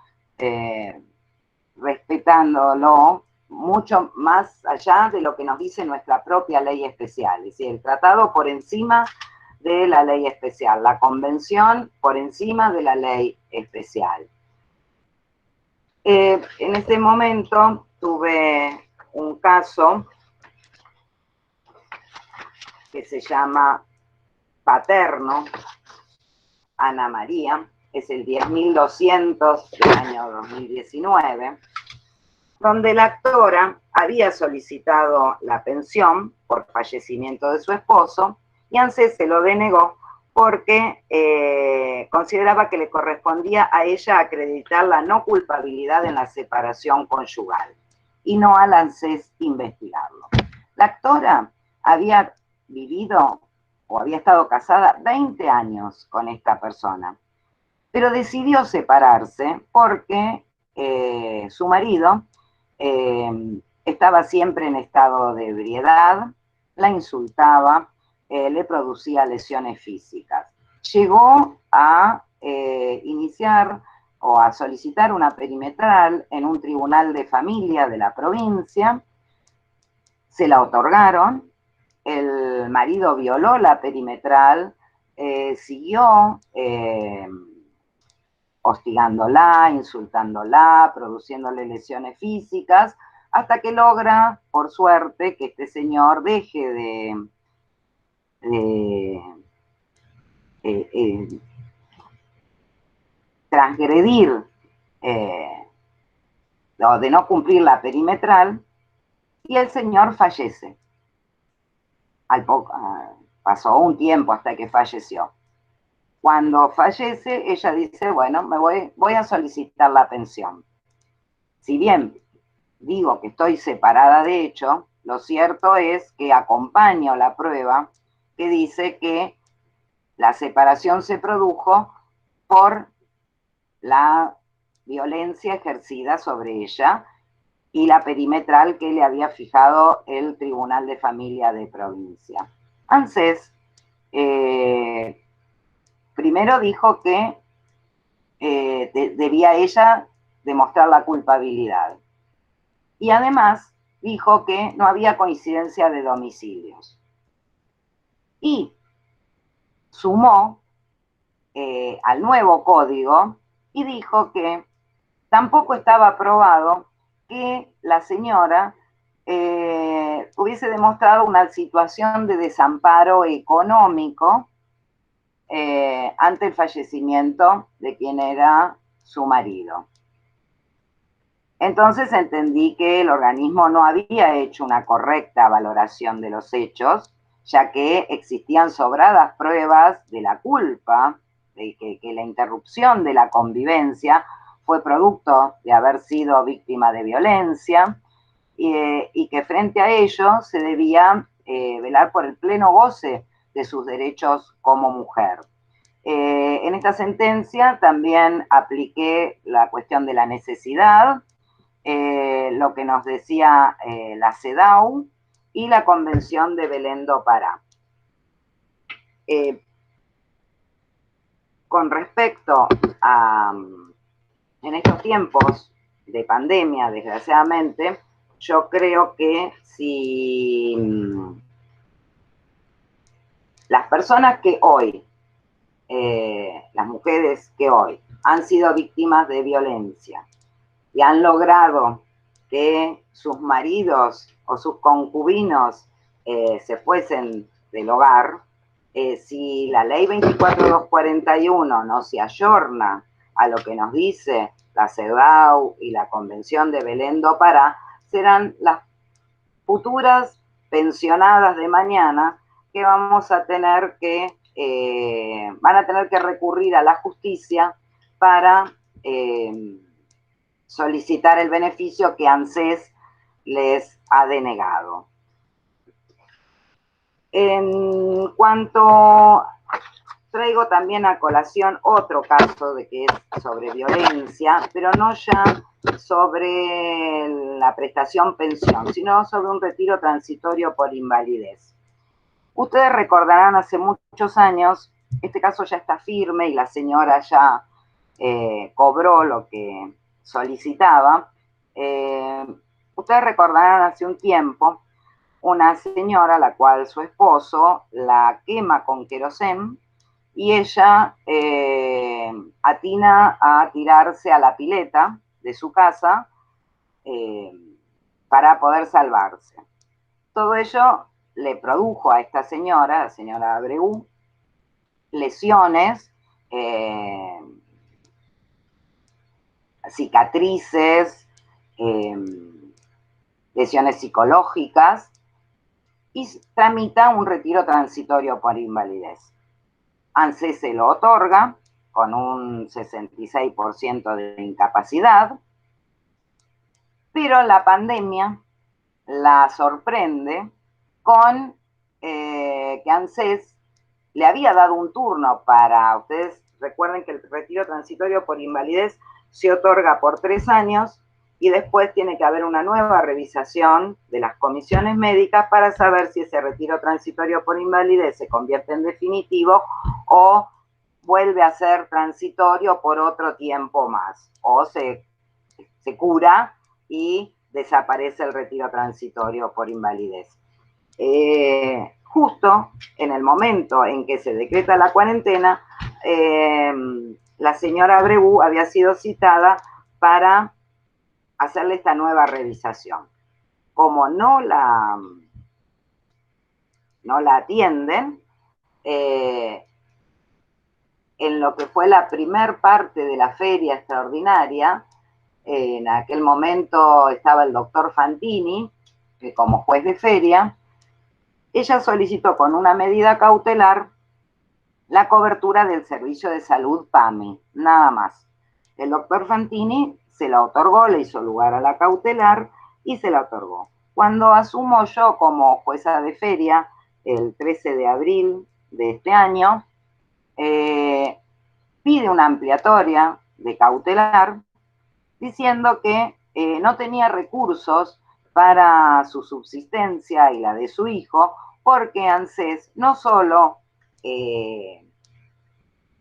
respetándolo mucho más allá de lo que nos dice nuestra propia ley especial. Es decir, el tratado por encima de la ley especial, la convención por encima de la ley especial. En este momento tuve un caso que se llama Paterno, Ana María, es el 10.200 del año 2019, donde la actora había solicitado la pensión por fallecimiento de su esposo y ANSES se lo denegó porque consideraba que le correspondía a ella acreditar la no culpabilidad en la separación conyugal y no al ANSES investigarlo. La actora había vivido o había estado casada 20 años con esta persona, pero decidió separarse porque su marido estaba siempre en estado de ebriedad, la insultaba, le producía lesiones físicas. Llegó a iniciar o a solicitar una perimetral en un tribunal de familia de la provincia, se la otorgaron, el marido violó la perimetral, siguió hostigándola, insultándola, produciéndole lesiones físicas, hasta que logra, por suerte, que este señor deje de transgredir o de no cumplir la perimetral, y el señor fallece. Pasó un tiempo hasta que falleció. Cuando fallece, ella dice, bueno, voy a solicitar la pensión. Si bien digo que estoy separada de hecho, lo cierto es que acompaño la prueba que dice que la separación se produjo por la violencia ejercida sobre ella y la perimetral que le había fijado el Tribunal de Familia de Provincia. ANSES primero dijo que debía ella demostrar la culpabilidad. Y además dijo que no había coincidencia de domicilios. Y sumó al nuevo código y dijo que tampoco estaba probado que la señora hubiera hubiese demostrado una situación de desamparo económico ante el fallecimiento de quien era su marido. Entonces entendí que el organismo no había hecho una correcta valoración de los hechos, ya que existían sobradas pruebas de la culpa, de que la interrupción de la convivencia fue producto de haber sido víctima de violencia, y que frente a ello se debía velar por el pleno goce de sus derechos como mujer. En esta sentencia también apliqué la cuestión de la necesidad, lo que nos decía la CEDAW y la Convención de Belén do Pará. Con respecto a, en estos tiempos de pandemia, desgraciadamente, yo creo que si las personas que hoy, las mujeres que hoy han sido víctimas de violencia y han logrado que sus maridos o sus concubinos se fuesen del hogar, si la ley 24241 no se ayorna a lo que nos dice la CEDAW y la Convención de Belén do Pará, serán las futuras pensionadas de mañana que vamos a tener que, van a tener que recurrir a la justicia para solicitar el beneficio que ANSES les ha denegado. En cuanto, traigo también a colación otro caso de que es sobre violencia, pero no ya sobre la prestación pensión, sino sobre un retiro transitorio por invalidez. Ustedes recordarán hace muchos años, este caso ya está firme y la señora ya cobró lo que solicitaba. Ustedes recordarán hace un tiempo una señora a la cual su esposo la quema con querosén y ella atina a tirarse a la pileta de su casa para poder salvarse. Todo ello le produjo a esta señora, la señora Abreu, lesiones, cicatrices, lesiones psicológicas, y tramita un retiro transitorio por invalidez. ANSES se lo otorga con un 66% de incapacidad, pero la pandemia la sorprende con que ANSES le había dado un turno para, ustedes recuerden que el retiro transitorio por invalidez se otorga por 3 años y después tiene que haber una nueva revisación de las comisiones médicas para saber si ese retiro transitorio por invalidez se convierte en definitivo o vuelve a ser transitorio por otro tiempo más, o se cura y desaparece el retiro transitorio por invalidez. Justo en el momento en que se decreta la cuarentena, la señora Abreu había sido citada para hacerle esta nueva revisación. Como no la atienden, en lo que fue la primer parte de la feria extraordinaria, en aquel momento estaba el doctor Fantini, como juez de feria, ella solicitó con una medida cautelar la cobertura del servicio de salud PAMI, nada más. El doctor Fantini se la otorgó, le hizo lugar a la cautelar y se la otorgó. Cuando asumo yo como jueza de feria, el 13 de abril de este año, pide una ampliatoria de cautelar diciendo que no tenía recursos para su subsistencia y la de su hijo, porque ANSES no solo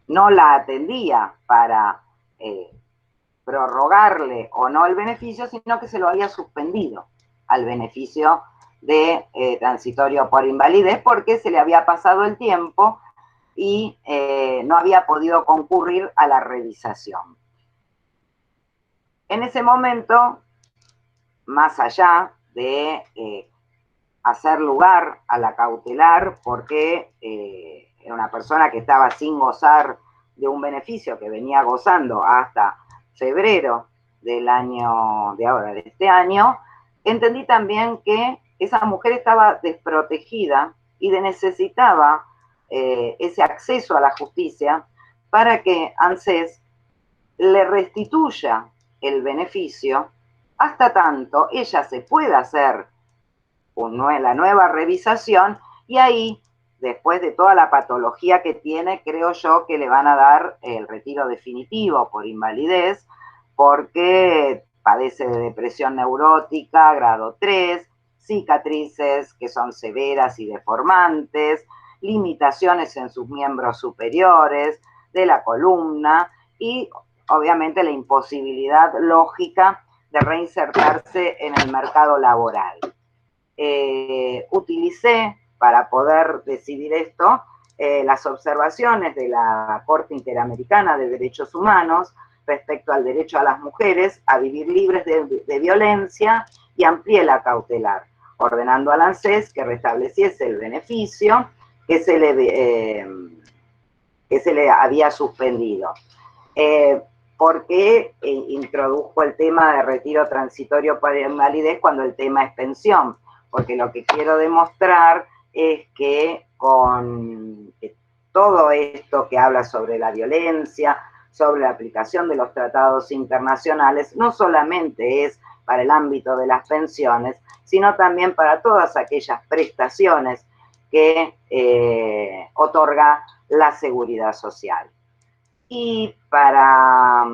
no la atendía para prorrogarle o no el beneficio, sino que se lo había suspendido al beneficio de transitorio por invalidez porque se le había pasado el tiempo y no había podido concurrir a la revisación. En ese momento, más allá de hacer lugar a la cautelar porque era una persona que estaba sin gozar de un beneficio que venía gozando hasta febrero del año de ahora, de este año, entendí también que esa mujer estaba desprotegida y necesitaba ese acceso a la justicia para que ANSES le restituya el beneficio hasta tanto ella se pueda hacer la nueva revisación y ahí, después de toda la patología que tiene, creo yo que le van a dar el retiro definitivo por invalidez, porque padece de depresión neurótica, grado 3, cicatrices que son severas y deformantes, limitaciones en sus miembros superiores, de la columna y obviamente la imposibilidad lógica de reinsertarse en el mercado laboral. Utilicé para poder decidir esto las observaciones de la Corte Interamericana de Derechos Humanos respecto al derecho a las mujeres a vivir libres de violencia y amplié la cautelar, ordenando al ANSES que restableciese el beneficio que se le había suspendido. ¿Por qué introdujo el tema de retiro transitorio por invalidez cuando el tema es pensión? Porque lo que quiero demostrar es que con todo esto que habla sobre la violencia, sobre la aplicación de los tratados internacionales, no solamente es para el ámbito de las pensiones, sino también para todas aquellas prestaciones que otorga la seguridad social. Y para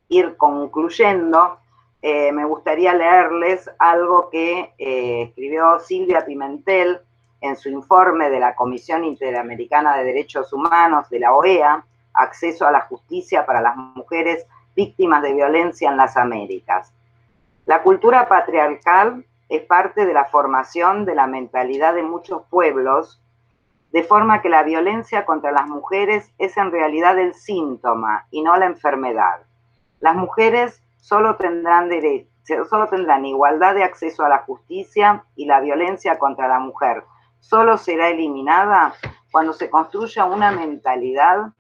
ir concluyendo, me gustaría leerles algo que escribió Silvia Pimentel en su informe de la Comisión Interamericana de Derechos Humanos de la OEA, Acceso a la Justicia para las Mujeres Víctimas de Violencia en las Américas. La cultura patriarcal es parte de la formación de la mentalidad de muchos pueblos, de forma que la violencia contra las mujeres es en realidad el síntoma y no la enfermedad. Las mujeres solo tendrán igualdad de acceso a la justicia y la violencia contra la mujer solo será eliminada cuando se construya una mentalidad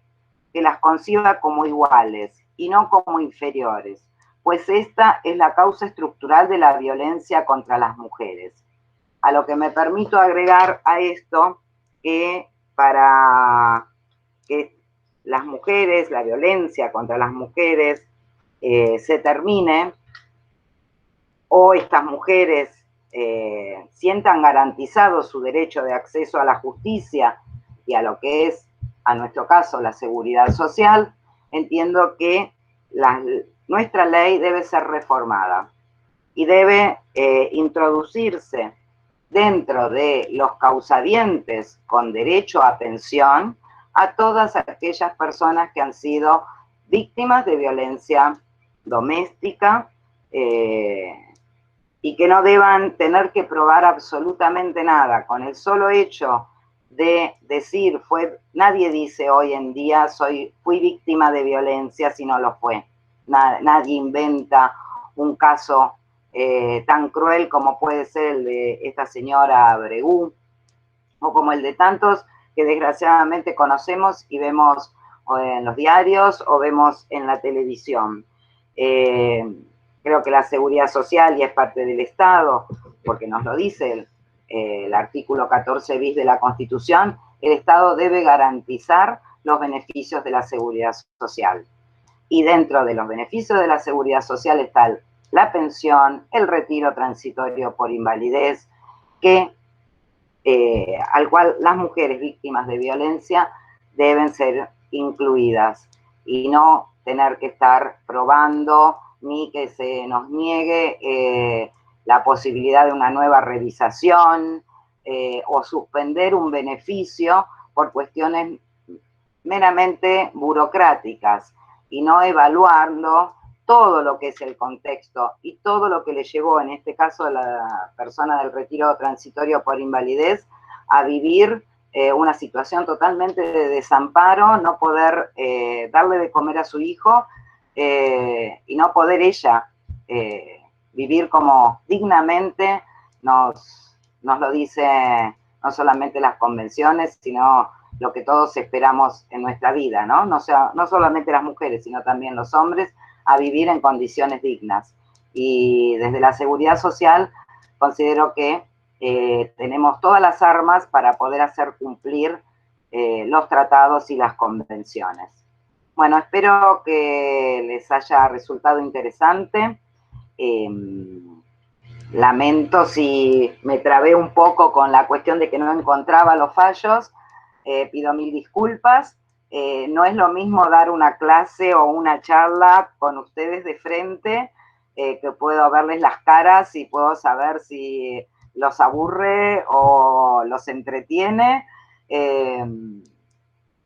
que las conciba como iguales y no como inferiores, pues esta es la causa estructural de la violencia contra las mujeres. A lo que me permito agregar a esto que para que las mujeres, la violencia contra las mujeres se termine, o estas mujeres sientan garantizado su derecho de acceso a la justicia y a lo que es, a nuestro caso, la seguridad social, entiendo que nuestra ley debe ser reformada y debe introducirse dentro de los causavientes con derecho a pensión a todas aquellas personas que han sido víctimas de violencia doméstica y que no deban tener que probar absolutamente nada. Con el solo hecho de decir, nadie dice hoy en día fui víctima de violencia si no lo fue. Nadie inventa un caso tan cruel como puede ser el de esta señora Abreu, o como el de tantos que desgraciadamente conocemos y vemos en los diarios o vemos en la televisión. Creo que la seguridad social, y es parte del Estado, porque nos lo dice el artículo 14 bis de la Constitución, el Estado debe garantizar los beneficios de la seguridad social. Y dentro de los beneficios de la seguridad social está la pensión, el retiro transitorio por invalidez, al cual las mujeres víctimas de violencia deben ser incluidas y no tener que estar probando ni que se nos niegue la posibilidad de una nueva revisación o suspender un beneficio por cuestiones meramente burocráticas y no evaluando todo lo que es el contexto y todo lo que le llevó, en este caso a la persona del retiro transitorio por invalidez, a vivir una situación totalmente de desamparo, no poder darle de comer a su hijo y no poder ella vivir como dignamente nos nos lo dice no solamente las convenciones, sino lo que todos esperamos en nuestra vida, ¿no? No solamente las mujeres, sino también los hombres, a vivir en condiciones dignas. Y desde la seguridad social considero que tenemos todas las armas para poder hacer cumplir los tratados y las convenciones. Bueno, espero que les haya resultado interesante. Lamento si me trabé un poco con la cuestión de que no encontraba los fallos, pido mil disculpas. No es lo mismo dar una clase o una charla con ustedes de frente, que puedo verles las caras y puedo saber si los aburre o los entretiene.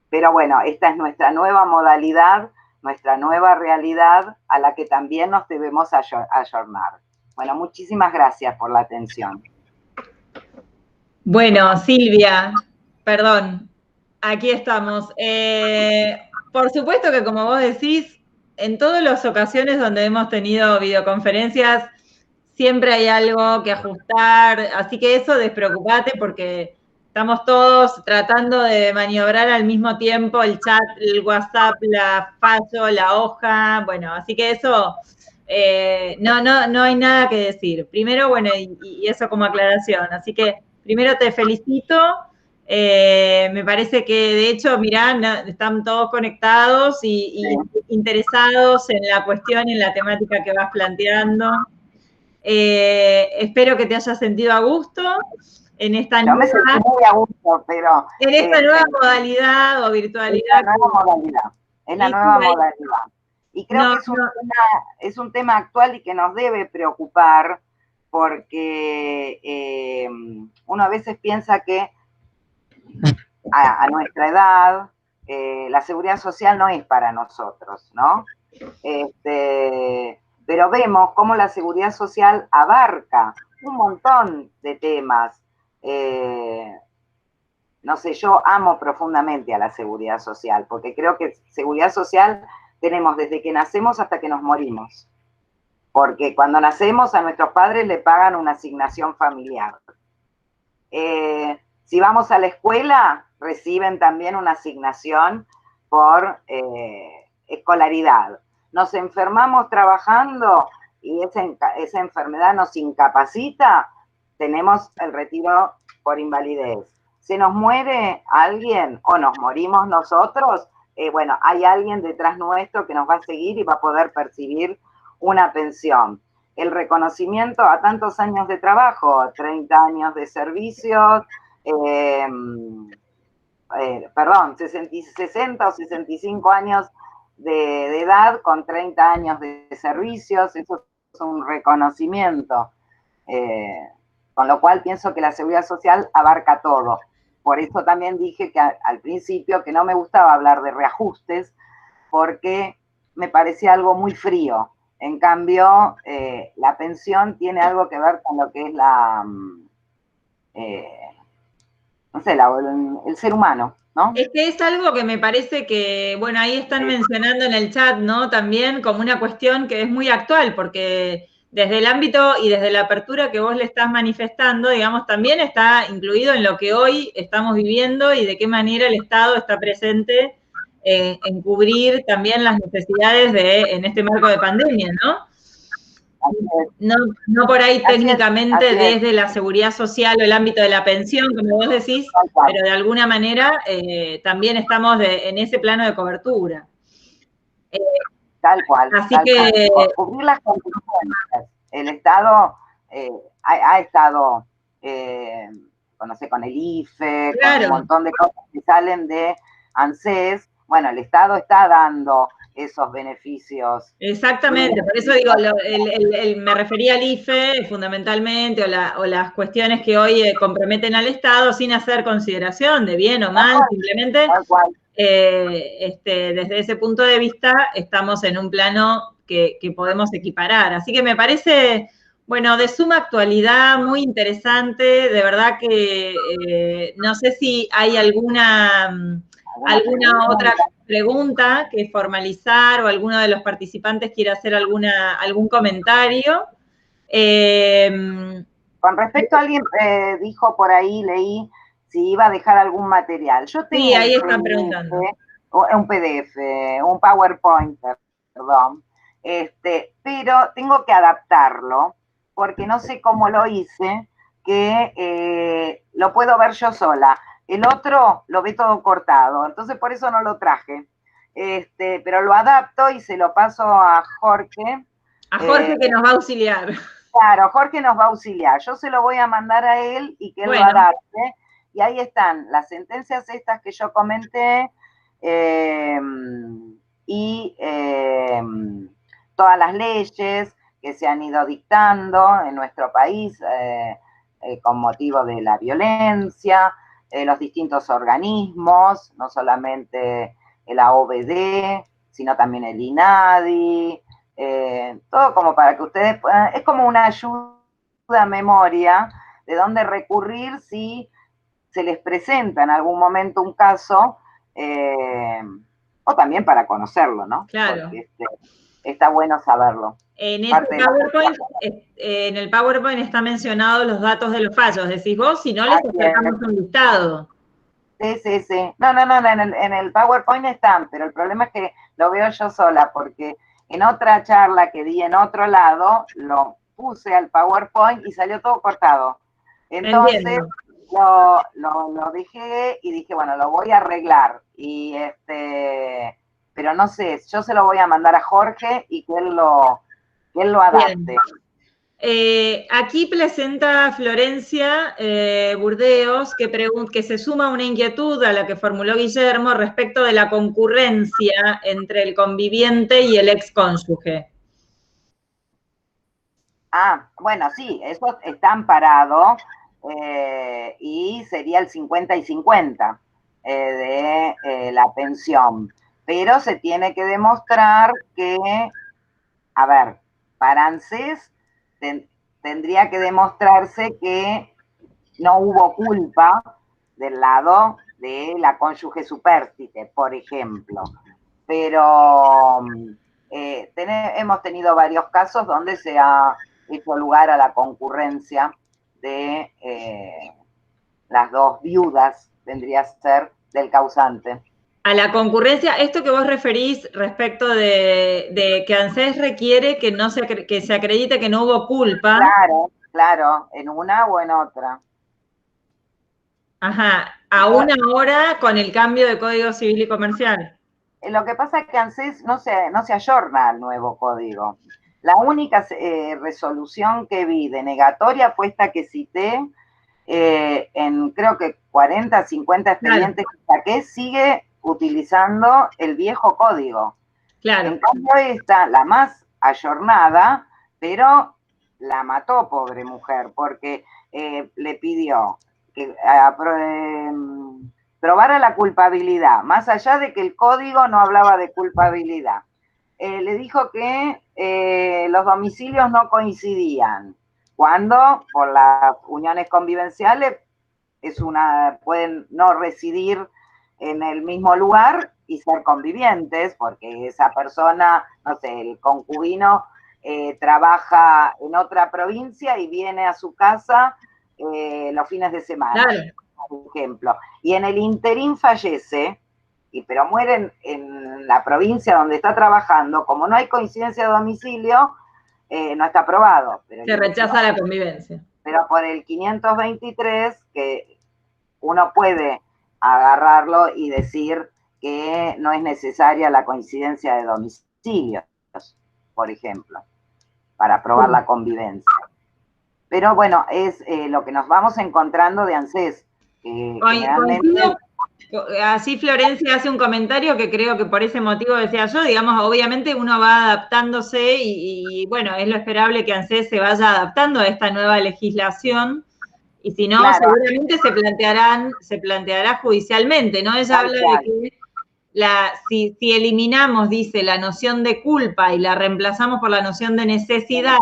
Pero bueno, esta es nuestra nueva modalidad, nuestra nueva realidad a la que también nos debemos ayornar. Bueno, muchísimas gracias por la atención. Bueno, Silvia, perdón, aquí estamos. Por supuesto que como vos decís, en todas las ocasiones donde hemos tenido videoconferencias, siempre hay algo que ajustar, así que eso despreocupate porque estamos todos tratando de maniobrar al mismo tiempo el chat, el WhatsApp, la fallo, la hoja, bueno, así que eso no hay nada que decir. Primero, bueno, y eso como aclaración, así que primero te felicito. Me parece que, de hecho, mirá, están todos conectados y interesados en la cuestión, en la temática que vas planteando. Espero que te hayas sentido a gusto en esta nueva, me sentí muy a gusto, pero en esta nueva modalidad o virtualidad. Es la nueva modalidad. Y creo que es un tema actual y que nos debe preocupar, porque uno a veces piensa que a nuestra edad la seguridad social no es para nosotros, ¿no? Pero vemos cómo la seguridad social abarca un montón de temas. No sé, yo amo profundamente a la seguridad social, porque creo que seguridad social tenemos desde que nacemos hasta que nos morimos. Porque cuando nacemos a nuestros padres le pagan una asignación familiar. Si vamos a la escuela, reciben también una asignación por escolaridad. Nos enfermamos trabajando y esa enfermedad nos incapacita, tenemos el retiro por invalidez. Se nos muere alguien o nos morimos nosotros, bueno, hay alguien detrás nuestro que nos va a seguir y va a poder percibir una pensión. El reconocimiento a tantos años de trabajo, 30 años de servicios, 60 o 65 años de edad con 30 años de servicios, eso es un reconocimiento. Con lo cual pienso que la seguridad social abarca todo. Por eso también dije que al principio que no me gustaba hablar de reajustes, porque me parecía algo muy frío. En cambio, la pensión tiene algo que ver con lo que es no sé, el ser humano, ¿no? Es que es algo que me parece que, bueno, ahí están mencionando en el chat, ¿no? También como una cuestión que es muy actual, porque desde el ámbito y desde la apertura que vos le estás manifestando, digamos, también está incluido en lo que hoy estamos viviendo y de qué manera el Estado está presente en cubrir también las necesidades en este marco de pandemia, ¿no? No por ahí técnicamente desde la seguridad social o el ámbito de la pensión, como vos decís, pero de alguna manera también estamos en ese plano de cobertura. Tal cual. Así que cual. Cubrir las consecuencias. El Estado ha estado, no sé, con el IFE, claro, con un montón de cosas que salen de ANSES. Bueno, el Estado está dando esos beneficios. Exactamente, por eso digo, me refería al IFE fundamentalmente, o las cuestiones que hoy comprometen al Estado sin hacer consideración de bien o mal, simplemente desde ese punto de vista estamos en un plano que podemos equiparar. Así que me parece, bueno, de suma actualidad, muy interesante, de verdad que no sé si hay alguna otra pregunta que formalizar o alguno de los participantes quiere hacer algún comentario. Con respecto a alguien, dijo por ahí, leí, si iba a dejar algún material. Yo tengo Sí, ahí están preguntando. un PDF, un PowerPoint, perdón, pero tengo que adaptarlo, porque no sé cómo lo hice, que lo puedo ver yo sola. El otro lo ve todo cortado, entonces por eso no lo traje. Pero lo adapto y se lo paso a Jorge. A Jorge que nos va a auxiliar. Claro, Jorge nos va a auxiliar. Yo se lo voy a mandar a él y que él lo adapte. Y ahí están las sentencias estas que yo comenté y todas las leyes que se han ido dictando en nuestro país con motivo de la violencia, los distintos organismos, no solamente la OBD, sino también el INADI, todo como para que ustedes puedan, es como una ayuda a memoria de dónde recurrir si se les presenta en algún momento un caso, o también para conocerlo, ¿no? Claro. Porque está bueno saberlo. En el PowerPoint está mencionado los datos de los fallos, decís vos, si no les sacamos un listado. Sí. No, en el PowerPoint están, pero el problema es que lo veo yo sola, porque en otra charla que di en otro lado, lo puse al PowerPoint y salió todo cortado. Entonces lo dejé y dije, bueno, lo voy a arreglar. Pero no sé, yo se lo voy a mandar a Jorge y que él lo adapte. Aquí presenta Florencia Burdeos que se suma una inquietud a la que formuló Guillermo respecto de la concurrencia entre el conviviente y el excónyuge. Bueno, sí, eso está amparado y sería el 50 y 50 de la pensión. Pero se tiene que demostrar que, a ver, para ANSES tendría que demostrarse que no hubo culpa del lado de la cónyuge supérstite, por ejemplo. Pero hemos tenido varios casos donde se ha hecho lugar a la concurrencia de las dos viudas, vendría a ser, del causante. A la concurrencia, esto que vos referís respecto de que ANSES requiere que se acredite que no hubo culpa. Claro, en una o en otra. Ajá, aún ahora con el cambio de Código Civil y Comercial. Lo que pasa es que ANSES no se ayorna al nuevo código. La única resolución que vi denegatoria fue esta que cité en creo que 40, 50 expedientes que saqué, sigue utilizando el viejo código. Claro. En cambio esta, la más ayornada, pero la mató, pobre mujer, porque le pidió que probara la culpabilidad, más allá de que el código no hablaba de culpabilidad. Le dijo que los domicilios no coincidían, cuando por las uniones convivenciales pueden no residir en el mismo lugar y ser convivientes, porque esa persona, no sé, el concubino trabaja en otra provincia y viene a su casa los fines de semana, por ejemplo. Y en el interín fallece, pero muere en la provincia donde está trabajando, como no hay coincidencia de domicilio, no está aprobado. Pero se rechaza la convivencia. Pero por el 523, que uno puede agarrarlo y decir que no es necesaria la coincidencia de domicilios, por ejemplo, para aprobar la convivencia. Pero bueno, es lo que nos vamos encontrando de ANSES. Así Florencia hace un comentario que creo que por ese motivo decía yo, digamos, obviamente uno va adaptándose y bueno, es lo esperable que ANSES se vaya adaptando a esta nueva legislación y si no, seguramente se planteará judicialmente, ¿no? Ella habla de que si eliminamos, dice, la noción de culpa y la reemplazamos por la noción de necesidad,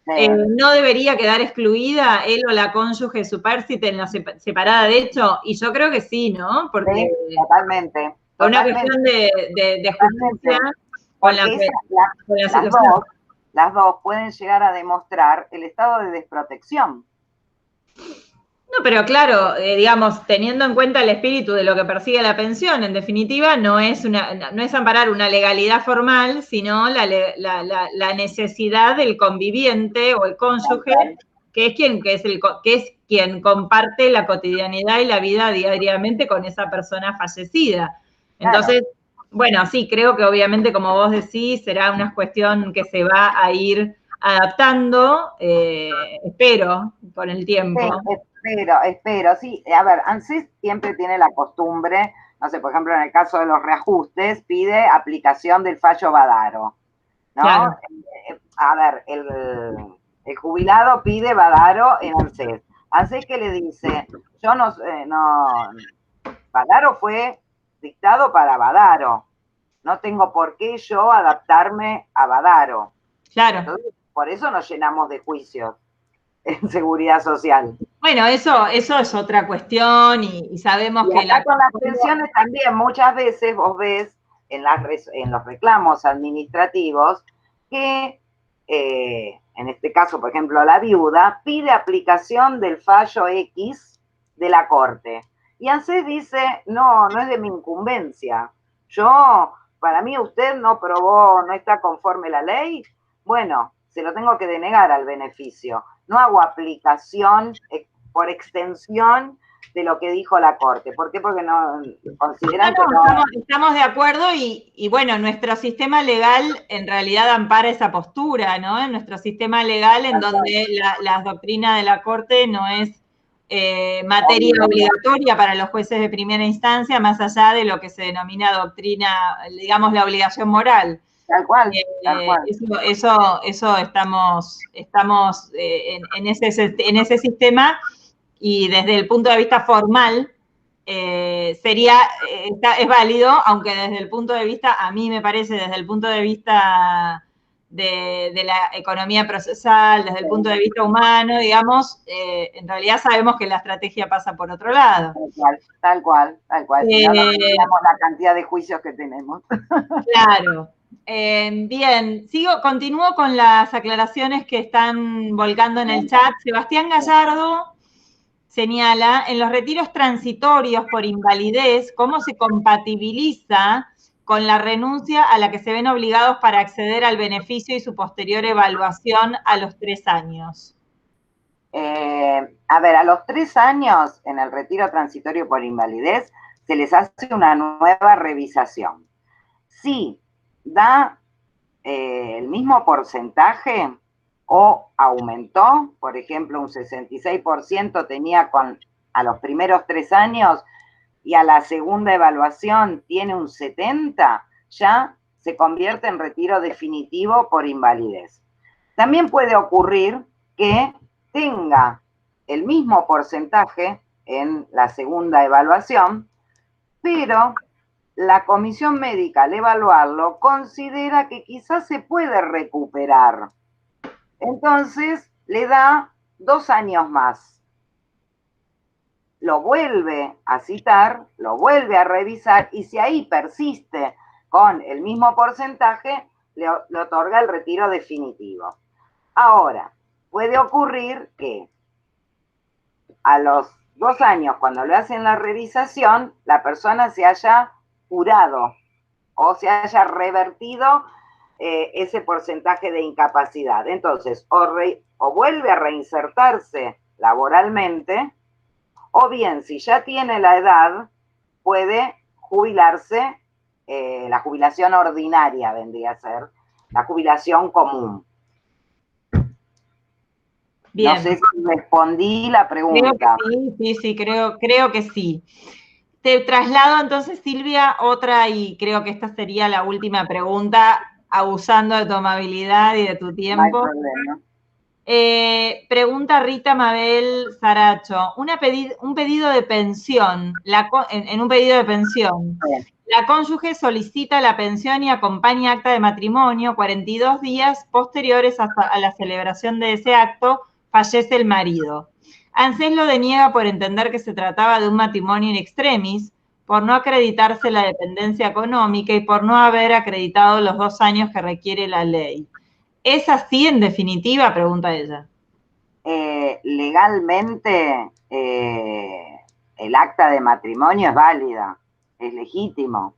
no debería quedar excluida él o la cónyuge supérstite en la separada de hecho, y yo creo que sí, ¿no? Porque totalmente. Por una cuestión de justicia con la situación. Las dos pueden llegar a demostrar el estado de desprotección. No, pero claro, digamos, teniendo en cuenta el espíritu de lo que persigue la pensión, en definitiva, no es amparar una legalidad formal, sino la necesidad del conviviente o el cónyuge, que es quien comparte la cotidianidad y la vida diariamente con esa persona fallecida. Entonces, bueno, sí, creo que obviamente, como vos decís, será una cuestión que se va a ir adaptando, espero, con el tiempo. Sí, espero, sí. A ver, ANSES siempre tiene la costumbre, no sé, por ejemplo, en el caso de los reajustes, pide aplicación del fallo Badaro, ¿no? Claro. A ver, el jubilado pide Badaro en ANSES. ANSES que le dice, yo no, Badaro fue dictado para Badaro, no tengo por qué yo adaptarme a Badaro. Claro. Entonces, por eso nos llenamos de juicios en seguridad social. Bueno, eso es otra cuestión y sabemos que con las pensiones también muchas veces vos ves en los reclamos administrativos que en este caso, por ejemplo, la viuda pide aplicación del fallo X de la Corte. Y ANSES dice, no es de mi incumbencia. Para mí usted no está conforme la ley, bueno, se lo tengo que denegar al beneficio. No hago aplicación por extensión de lo que dijo la Corte. ¿Por qué? Porque no consideran que no... Estamos de acuerdo y bueno, nuestro sistema legal en realidad ampara esa postura, ¿no? En nuestro sistema legal en donde la doctrina de la Corte no es materia obligatoria para los jueces de primera instancia, más allá de lo que se denomina doctrina, digamos, la obligación moral. Tal cual, tal cual. Eso estamos en ese sistema. Y desde el punto de vista formal, es válido, aunque desde el punto de vista, a mí me parece, desde el punto de vista de la economía procesal, desde el punto de vista humano, digamos, en realidad sabemos que la estrategia pasa por otro lado. Tal cual. Si no, no tenemos la cantidad de juicios que tenemos. Claro. Bien, continúo con las aclaraciones que están volcando en el chat. Sebastián Gallardo señala, en los retiros transitorios por invalidez, ¿cómo se compatibiliza con la renuncia a la que se ven obligados para acceder al beneficio y su posterior evaluación a los 3 años? A ver, a los 3 años, en el retiro transitorio por invalidez, se les hace una nueva revisación. Si da el mismo porcentaje, o aumentó, por ejemplo, un 66% tenía a los primeros 3 años y a la segunda evaluación tiene un 70%, ya se convierte en retiro definitivo por invalidez. También puede ocurrir que tenga el mismo porcentaje en la segunda evaluación, pero la comisión médica al evaluarlo considera que quizás se puede recuperar. Entonces, le da 2 años más. Lo vuelve a citar, lo vuelve a revisar y si ahí persiste con el mismo porcentaje, le otorga el retiro definitivo. Ahora, puede ocurrir que a los 2 años, cuando le hacen la revisación, la persona se haya curado o se haya revertido ese porcentaje de incapacidad. Entonces, o vuelve a reinsertarse laboralmente, o bien, si ya tiene la edad, puede jubilarse, la jubilación ordinaria vendría a ser, la jubilación común. Bien. No sé si respondí la pregunta. Creo que sí. Te traslado entonces, Silvia, otra, y creo que esta sería la última pregunta, abusando de tu amabilidad y de tu tiempo. No hay problema. Pregunta Rita Mabel Saracho, un pedido de pensión, en un pedido de pensión, la cónyuge solicita la pensión y acompaña acta de matrimonio, 42 días posteriores a la celebración de ese acto, fallece el marido. ANSES lo deniega por entender que se trataba de un matrimonio in extremis, por no acreditarse la dependencia económica y por no haber acreditado los 2 años que requiere la ley. ¿Es así en definitiva? Pregunta ella. legalmente el acta de matrimonio es válida, es legítimo.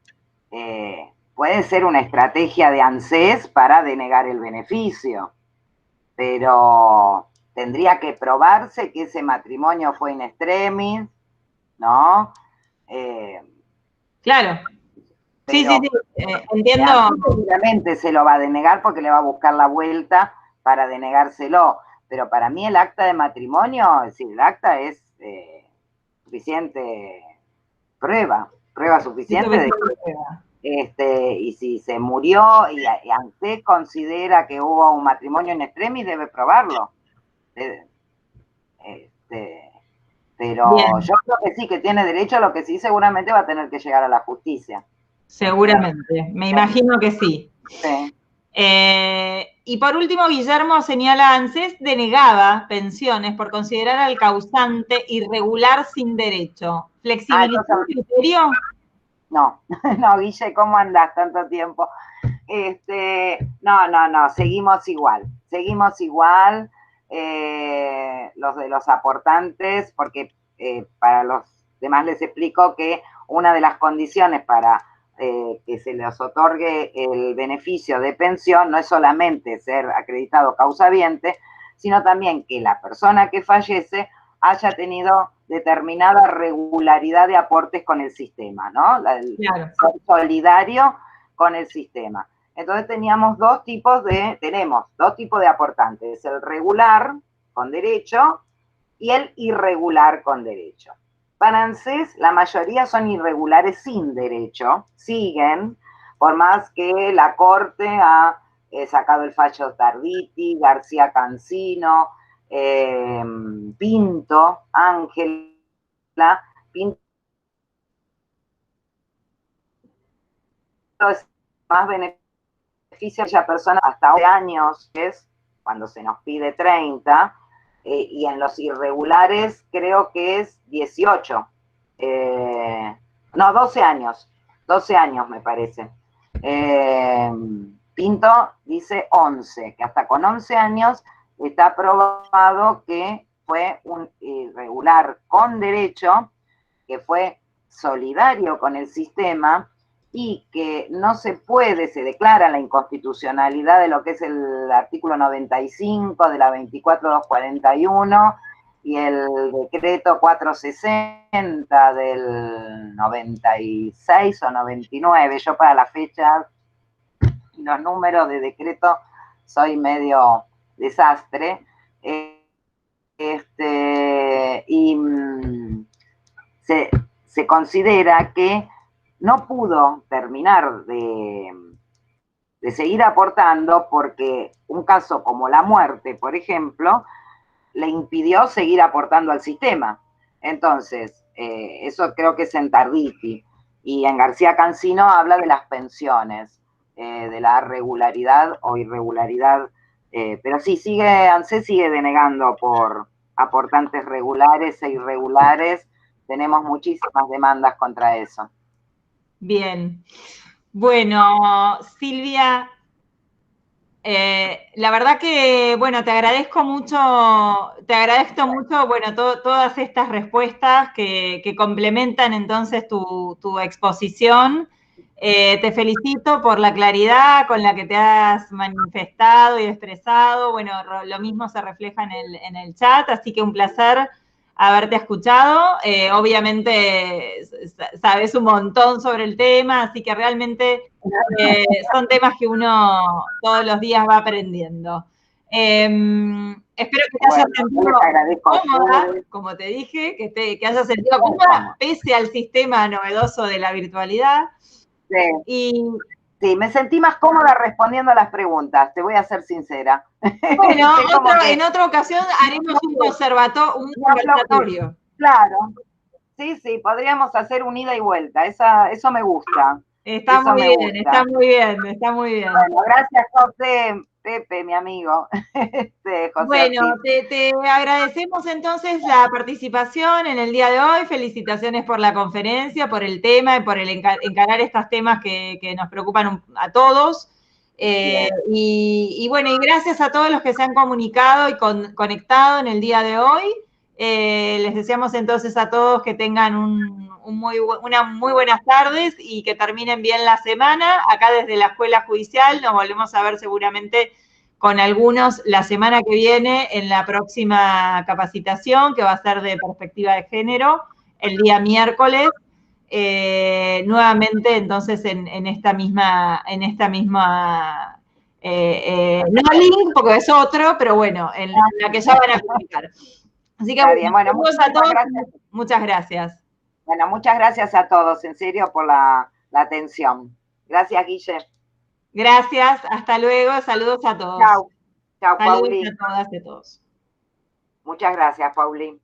Puede ser una estrategia de ANSES para denegar el beneficio, pero tendría que probarse que ese matrimonio fue in extremis, ¿no? Claro. Sí, Pero entiendo. seguramente se lo va a denegar porque le va a buscar la vuelta para denegárselo. Pero para mí el acta de matrimonio, es decir, el acta es suficiente prueba suficiente de que, y si se murió y ANSES considera que hubo un matrimonio in extremis, debe probarlo. Pero bien. Yo creo que sí, que tiene derecho, lo que sí seguramente va a tener que llegar a la justicia. Seguramente, me imagino que sí. Sí. Y por último, Guillermo señala, ANSES denegaba pensiones por considerar al causante irregular sin derecho. ¿Flexibilizó el criterio? No, no, Guille, ¿cómo andás tanto tiempo? No, seguimos igual. Los de los aportantes, porque para los demás les explico que una de las condiciones para que se les otorgue el beneficio de pensión no es solamente ser acreditado causaviente, sino también que la persona que fallece haya tenido determinada regularidad de aportes con el sistema, ¿no? Claro. Ser solidario con el sistema. Entonces tenemos dos tipos de aportantes, el regular con derecho y el irregular con derecho. Para ANSES, la mayoría son irregulares sin derecho, siguen, por más que la Corte ha sacado el fallo Tarditi, García Cancino, Pinto, Ángela, Pinto es más beneficio a aquella persona hasta 11 años, que es cuando se nos pide 30, y en los irregulares creo que es 18. No, 12 años. 12 años me parece. Pinto dice 11, que hasta con 11 años está probado que fue un irregular con derecho, que fue solidario con el sistema y que no se puede, se declara la inconstitucionalidad de lo que es el artículo 95 de la 24241 y el decreto 460 del 96 o 99. Yo para la fecha y los números de decreto soy medio desastre. Se considera que no pudo terminar de seguir aportando porque un caso como la muerte, por ejemplo, le impidió seguir aportando al sistema. Entonces, eso creo que es en Tarditi. Y en García Cancino habla de las pensiones, de la regularidad o irregularidad. Pero sí, ANSES sigue denegando por aportantes regulares e irregulares. Tenemos muchísimas demandas contra eso. Bien. Bueno, Silvia, la verdad que, bueno, te agradezco mucho, bueno, todas estas respuestas que complementan entonces tu exposición. Te felicito por la claridad con la que te has manifestado y expresado. Bueno, lo mismo se refleja en el chat, así que un placer haberte escuchado. Obviamente sabes un montón sobre el tema, así que realmente son temas que uno todos los días va aprendiendo. Espero que te hayas sentido cómoda, como te dije, que hayas sentido cómoda pese al sistema novedoso de la virtualidad. Sí. Sí, me sentí más cómoda respondiendo a las preguntas, te voy a ser sincera. Bueno, en otra ocasión haremos un conversatorio. Claro. Sí, podríamos hacer un ida y vuelta, eso me gusta. Está muy bien. Bueno, gracias, José, Pepe, mi amigo. José bueno, te agradecemos entonces la participación en el día de hoy. Felicitaciones por la conferencia, por el tema y por el encarar estos temas que nos preocupan a todos. Y bueno, y gracias a todos los que se han comunicado y conectado en el día de hoy. Les deseamos entonces a todos que tengan una muy buenas tardes y que terminen bien la semana. Acá desde la Escuela Judicial nos volvemos a ver seguramente con algunos la semana que viene en la próxima capacitación, que va a ser de perspectiva de género, el día miércoles. Nuevamente, entonces, en esta misma no link, porque es otro, pero bueno, en la que ya van a comunicar. Así que bueno, saludos a todos. Muchas gracias. Bueno, muchas gracias a todos, en serio, por la atención. Gracias, Guille. Gracias, hasta luego, saludos a todos. Chao, chao, Saludos Pauli. a todas y a todos. Muchas gracias, Pauli.